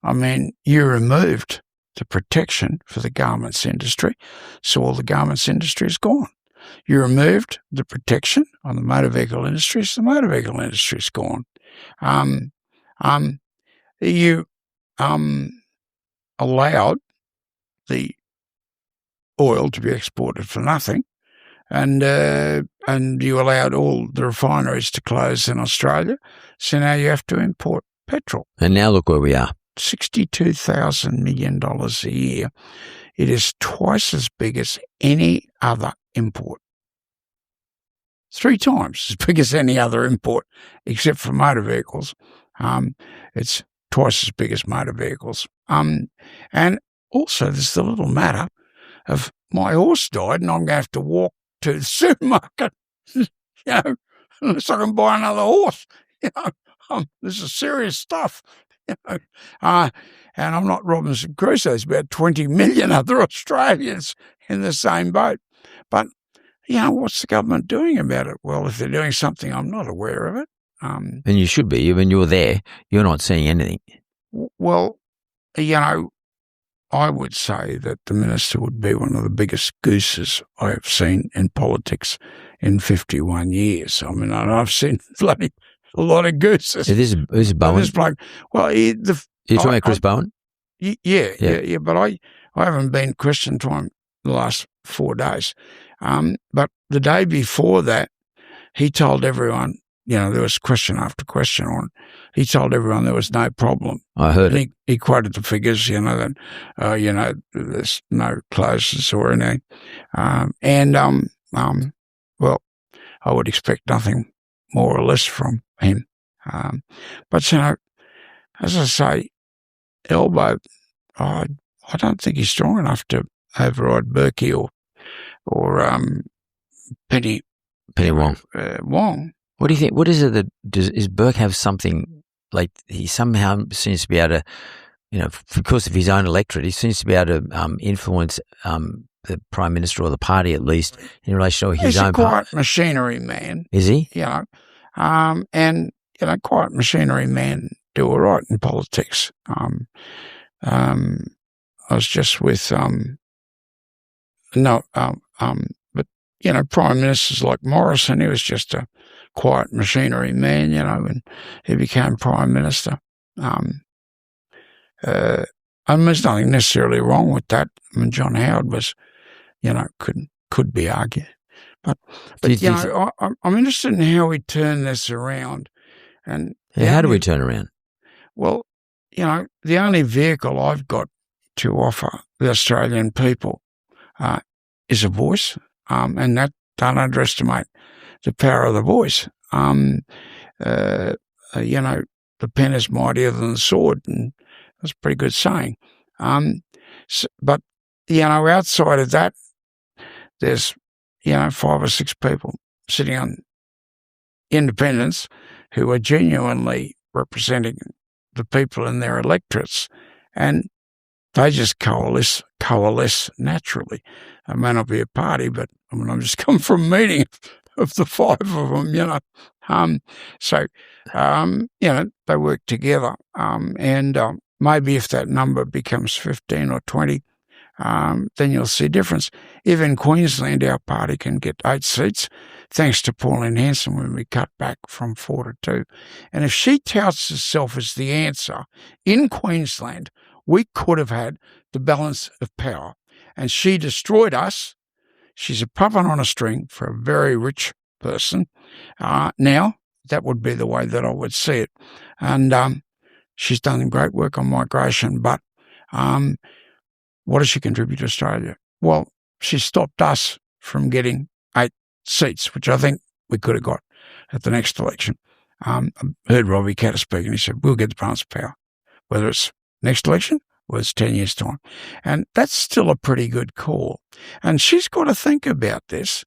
I mean, you removed the protection for the garments industry, so all the garments industry is gone. You removed the protection on the motor vehicle industry, so the motor vehicle industry is gone. You allowed the oil to be exported for nothing, and you allowed all the refineries to close in Australia. So now you have to import petrol. And now look where we are. $62,000 million a year. It is twice as big as any other import. 3 times as big as any other import, except for motor vehicles. It's twice as big as motor vehicles. And also there's the little matter of my horse died and I'm going to have to walk to the supermarket, unless I can buy another horse. This is serious stuff. And I'm not Robinson Crusoe. There's about 20 million other Australians in the same boat. But, what's the government doing about it? Well, if they're doing something, I'm not aware of it. And you should be. When you're there, you're not seeing anything. Well, I would say that the minister would be one of the biggest gooses I have seen in politics in 51 years. I mean, I've seen bloody a lot of gooses. Is Bowen? This bloke, well, you're talking about Chris Bowen? Yeah. But I haven't been question time the last 4 days. But the day before that, he told everyone, there was question after question on. He told everyone there was no problem. I heard it. He quoted the figures, that, there's no closures or anything. Well, I would expect nothing more or less from him. But, as I say, Elbow, I don't think he's strong enough to override Berkey or Penny Wong. Wong. What do you think? What is it that does Burke have something like he somehow seems to be able to, because of his own electorate, he seems to be able to influence the Prime Minister or the party at least in relation to his own party? He's a quiet machinery man. Is he? And quiet machinery men do all right in politics. I was just with but Prime Ministers like Morrison, he was just a quiet machinery man, and he became Prime Minister. There's nothing necessarily wrong with that. I mean, John Howard was, could be argued. But I'm interested in how we turn this around. And how do we turn around? Well, the only vehicle I've got to offer the Australian people is a voice, and that don't underestimate the power of the voice. The pen is mightier than the sword, and that's a pretty good saying. But outside of that, there's 5 or 6 people sitting on independents who are genuinely representing the people in their electorates, and they just coalesce naturally. It may not be a party, but I'm just come from a meeting of the 5 of them, So, they work together, and maybe if that number becomes 15 or 20, then you'll see a difference. If in Queensland our party can get 8 seats, thanks to Pauline Hanson when we cut back from 4 to 2. And if she touts herself as the answer, in Queensland, we could have had the balance of power. And she destroyed us. She's a puppet on a string for a very rich person. Now, that would be the way that I would see it. And she's done great work on migration, but what does she contribute to Australia? Well, she stopped us from getting 8 seats, which I think we could have got at the next election. I heard Robbie Katter speak, and he said, we'll get the balance of power, whether it's next election or it's 10 years' time. And that's still a pretty good call. And she's got to think about this.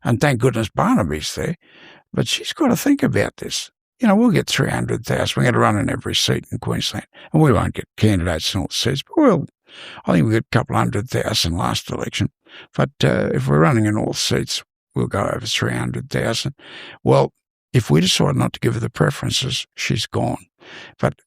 And thank goodness Barnaby's there. But she's got to think about this. We'll get 300,000. We're going to run in every seat in Queensland. And we won't get candidates in all the seats, but I think we got a couple 100,000 last election. But if we're running in all seats, we'll go over 300,000. Well, if we decide not to give her the preferences, she's gone. But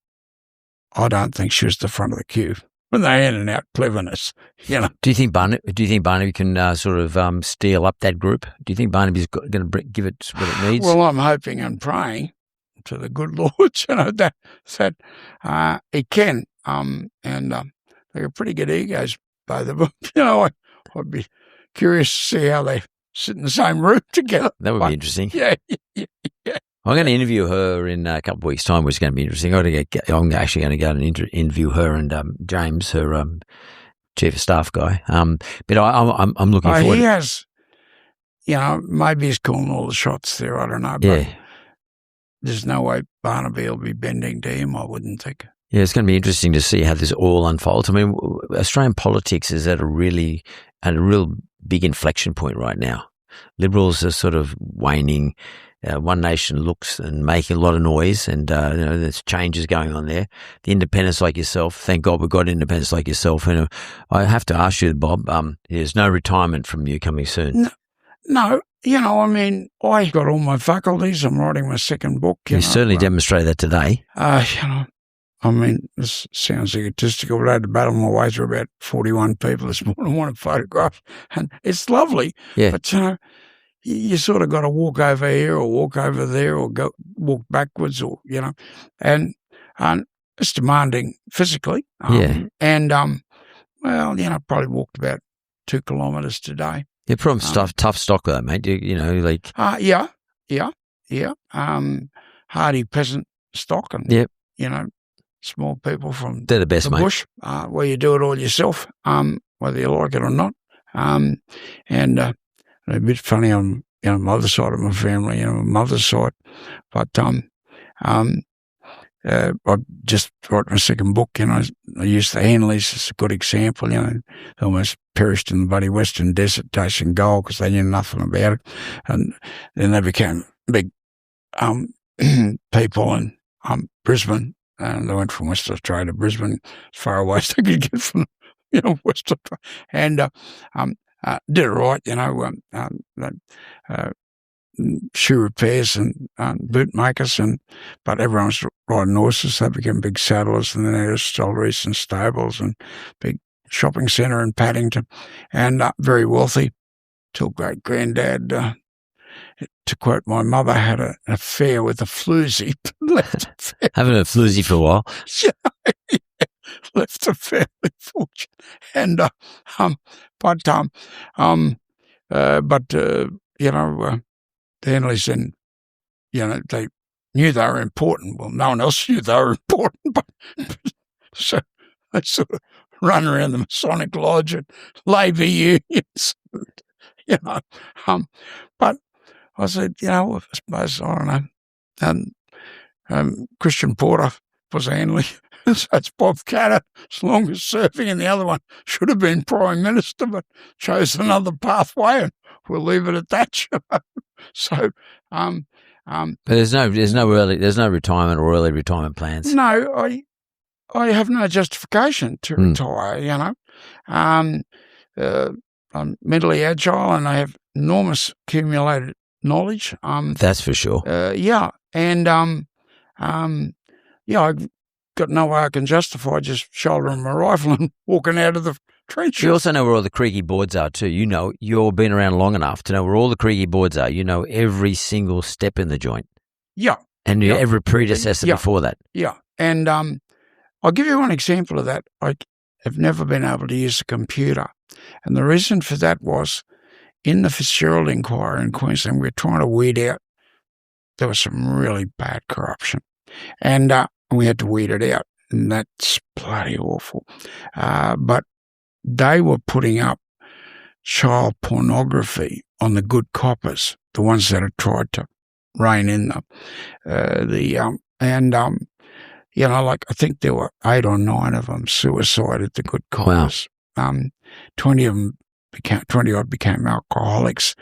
I don't think she was the front of the queue when they handed out cleverness. Do you think Barnaby can sort of steal up that group? Do you think Barnaby's going to give it what it needs? Well, I'm hoping and praying to the good Lord, that he can. And they got pretty good egos, both of them. I'd be curious to see how they sit in the same room together. That would be interesting. Yeah. I'm going to interview her in a couple of weeks' time, which is going to be interesting. I'm actually going to go and interview her and James, her chief of staff guy. But I'm looking forward. He has, maybe he's calling all the shots there. I don't know. But there's no way Barnaby will be bending to him, I wouldn't think. Yeah, it's going to be interesting to see how this all unfolds. I mean, Australian politics is at a real big inflection point right now. Liberals are sort of waning. One Nation looks and making a lot of noise, and there's changes going on there. The independents like yourself, thank God we've got independents like yourself. And I have to ask you, Bob, there's no retirement from you coming soon. No, I got all my faculties. I'm writing my second book. You certainly demonstrated that today. This sounds egotistical, but I had to battle my way through about 41 people this morning want to photograph, and it's lovely. Yeah. But, you sort of got to walk over here or walk over there or walk backwards or, and it's demanding physically. And, probably walked about 2 kilometres today. You're probably tough stock though, mate. Yeah. Hardy peasant stock and, small people from they're the best, mate. Bush, where you do it all yourself, whether you like it or not. And a bit funny on my other side of my family, my mother's side. But I just wrote my second book. I used the Henleys as a good example. They almost perished in the bloody Western Desert chasing gold because they knew nothing about it. And then they became big people in Brisbane. And they went from Western Australia to Brisbane, as far away as they could get from, Western Australia. And did it right, shoe repairs and boot makers, but everyone's riding horses. They became big saddlers, and then there was stolleries and stables and big shopping centre in Paddington, and very wealthy till great granddad, to quote my mother, had an affair with a floozy. Haven't a floozy for a while. Left a family fortune, and the Henleys then, they knew they were important. Well, no one else knew they were important, but So they sort of run around the Masonic Lodge and labour unions, you know. But I said, I suppose, I don't know, Christian Porter was Anley, so it's Bob Catter, as long as serving, and the other one should have been Prime Minister, but chose another pathway, and we'll leave it at that. So, but there's no retirement or early retirement plans. No, I have no justification to retire. I'm mentally agile and I have enormous accumulated knowledge. That's for sure. And I've got no way I can justify just shouldering my rifle and walking out of the trenches. You also know where all the creaky boards are too. You've been around long enough to know where all the creaky boards are. You know every single step in the joint. Yeah. And every predecessor before that. Yeah. And I'll give you one example of that. I have never been able to use a computer. And the reason for that was in the Fitzgerald inquiry in Queensland, we were trying to weed out, there was some really bad corruption. And we had to weed it out. And that's bloody awful. But they were putting up child pornography on the good coppers, the ones that had tried to rein in them. I think there were 8 or 9 of them suicided, the good coppers. Wow. 20 odd became alcoholics.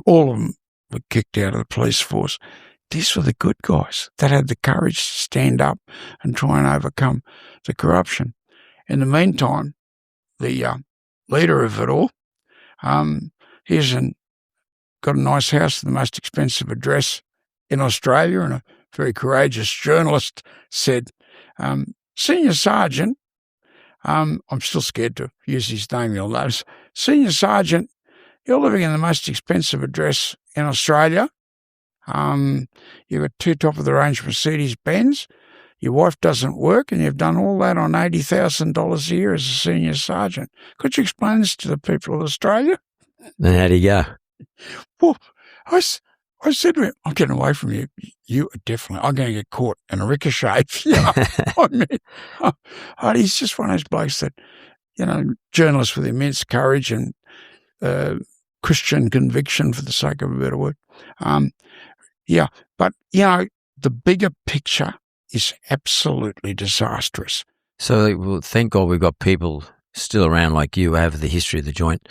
All of them were kicked out of the police force. These were the good guys that had the courage to stand up and try and overcome the corruption. In the meantime, the leader of it all, he's got a nice house, the most expensive address in Australia, and a very courageous journalist said, Senior Sergeant, I'm still scared to use his name, you'll notice, Senior Sergeant, you're living in the most expensive address in Australia. You've got 2 top-of-the-range Mercedes-Benz. Your wife doesn't work, and you've done all that on $80,000 a year as a senior sergeant. Could you explain this to the people of Australia? And how'd he go? Well, I said to him, I'm getting away from you. You are definitely, I'm going to get caught in a ricochet. He's just one of those blokes that, journalists with immense courage and Christian conviction, for the sake of a better word. But the bigger picture is absolutely disastrous. So thank God we've got people still around like you who have the history of the joint.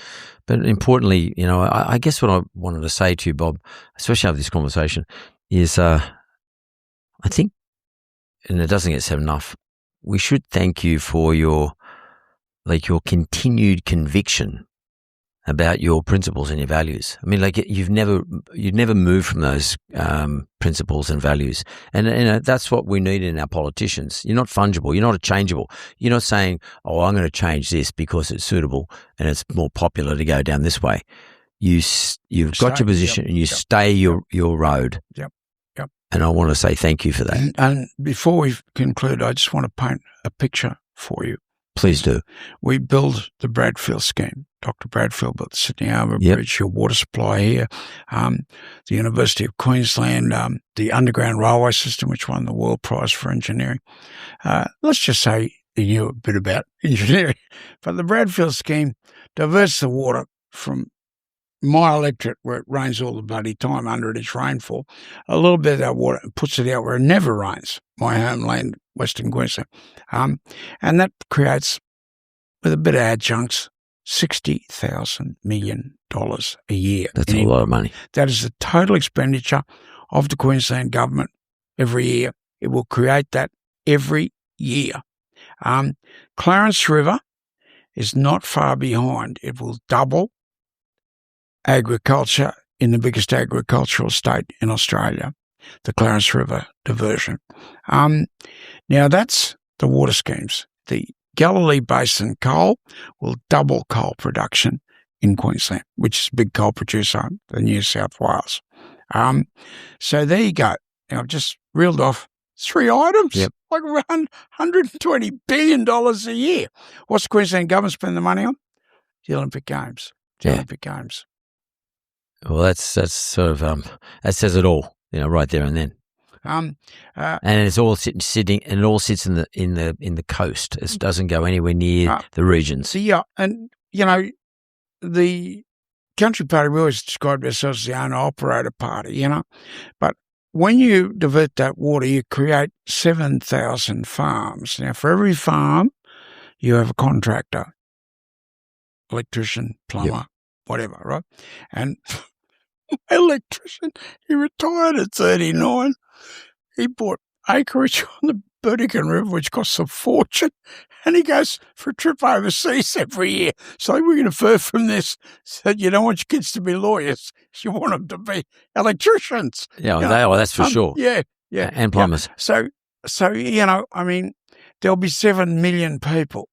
But importantly, I guess what I wanted to say to you, Bob, especially after this conversation, is I think, and it doesn't get said enough, we should thank you for your continued conviction about your principles and your values. I mean, you've never moved from those principles and values, and that's what we need in our politicians. You're not fungible. You're not changeable. You're not saying, "Oh, I'm going to change this because it's suitable and it's more popular to go down this way." You've got your position and you stay your road. Yep. And I want to say thank you for that. And before we conclude, I just want to paint a picture for you. Please do. We build the Bradfield Scheme. Dr. Bradfield built the Sydney Harbour Bridge, your water supply here, the University of Queensland, the underground railway system, which won the World Prize for Engineering. Let's just say he knew a bit about engineering. But the Bradfield Scheme diverts the water from my electorate, where it rains all the bloody time, 100-inch rainfall, a little bit of that water, and puts it out where it never rains, my homeland, Western Queensland. And that creates, with a bit of adjuncts, $60,000 million a year. That's a lot of money. That is the total expenditure of the Queensland government every year. It will create that every year. Clarence River is not far behind. It will double agriculture in the biggest agricultural state in Australia, the Clarence River diversion. Now, that's the water schemes. The Galilee Basin coal will double coal production in Queensland, which is a big coal producer in New South Wales. So there you go. Now, I've just reeled off 3 items, like around $120 billion a year. What's the Queensland government spend the money on? The Olympic Games. Olympic Games. Well, that's sort of that says it all, right there and then. And it's all sitting, and it all sits in the coast. It doesn't go anywhere near the regions. Yeah, and the Country Party, we always described ourselves as the owner-operator party, but when you divert that water, you create 7,000 farms. Now, for every farm, you have a contractor, electrician, plumber, whatever, right? And my electrician, he retired at 39. He bought acreage on the Burdekin River, which costs a fortune, and he goes for a trip overseas every year. So we can infer from this that you don't want your kids to be lawyers. You want them to be electricians. Yeah, that's for sure. Yeah. And plumbers. Yeah. So there'll be 7 million people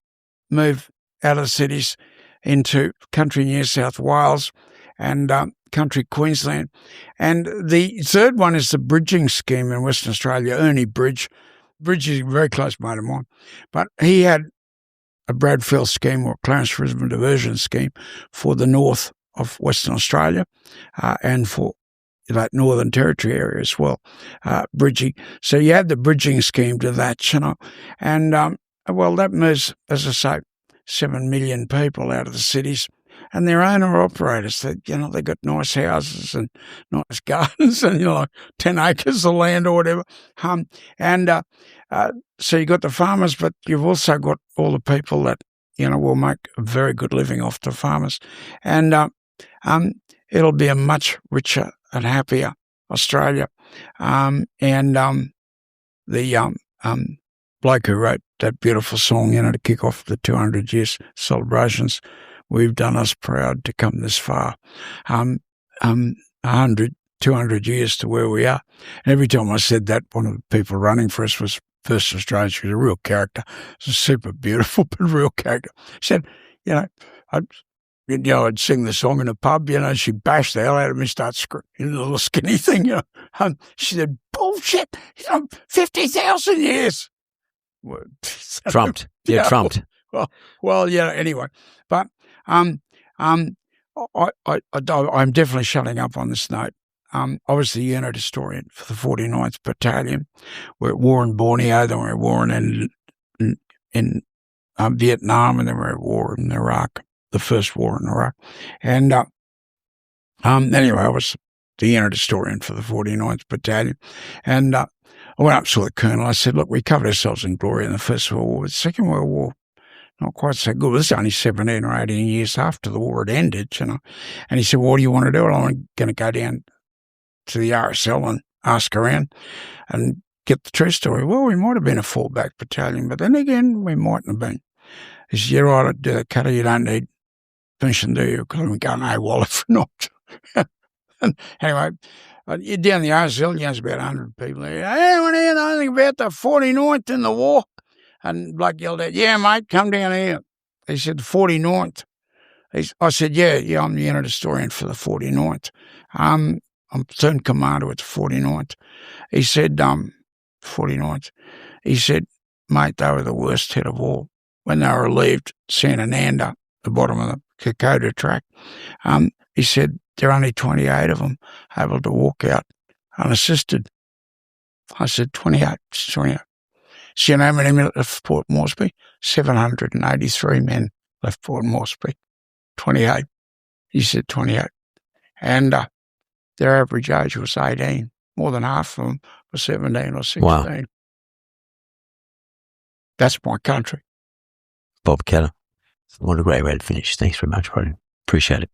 move out of cities into country New South Wales and country Queensland. And the third one is the bridging scheme in Western Australia, Ernie Bridge. Bridge is a very close mate of mine. But he had a Bradfield scheme or Clarence Risman diversion scheme for the north of Western Australia and for that Northern Territory area as well, bridging. So you had the bridging scheme to that, and that moves, as I say, 7 million people out of the cities, and they're owner-operators. They got nice houses and nice gardens and, 10 acres of land or whatever. So you got the farmers, but you've also got all the people that, will make a very good living off the farmers. And it'll be a much richer and happier Australia. The bloke who wrote that beautiful song, to kick off the 200 years celebrations, we've done us proud to come this far. 100, 200 years to where we are. And every time I said that, one of the people running for us was First Australian. She was a real character. She was super beautiful, but a real character. She said, I'd sing the song in a pub, she bashed the hell out of me, start screaming, a little skinny thing, She said, bullshit, 50,000 years. Trumped. Trumped. Well, anyway. But I'm definitely shutting up on this note. I was the unit historian for the 49th Battalion. We're at war in Borneo, then we're at war in Vietnam, and then we're at war in Iraq, the first war in Iraq. And anyway, I was the unit historian for the 49th Battalion. And I went up to the colonel. I said, look, we covered ourselves in glory in the First World War. The Second World War, not quite so good. This is only 17 or 18 years after the war had ended, And he said, well, what do you want to do? Well, I'm going to go down to the RSL and ask around and get the true story. Well, we might have been a fallback battalion, but then again, we mightn't have been. He said, you're right, do the cutter, you don't need permission, do you? Because we go, no, well, if not. And anyway, down the RSL, there's about 100 people there. Hey, anyone hear anything about the 49th in the war? And bloke yelled out, yeah, mate, come down here. He said, the 49th. I said, yeah, I'm the unit historian for the 49th. I'm platoon commander at the 49th. He said, 49th. He said, mate, they were the worst hit of all. When they were relieved, Santa Nanda, the bottom of the Kokoda track, he said, there are only 28 of them able to walk out unassisted. I said, 28. So you know how many men left Port Moresby? 783 men left Port Moresby. 28. He said 28. And their average age was 18. More than half of them were 17 or 16. Wow. That's my country. Bob Keller. What a great way to finish. Thanks very much, Roddy. Appreciate it.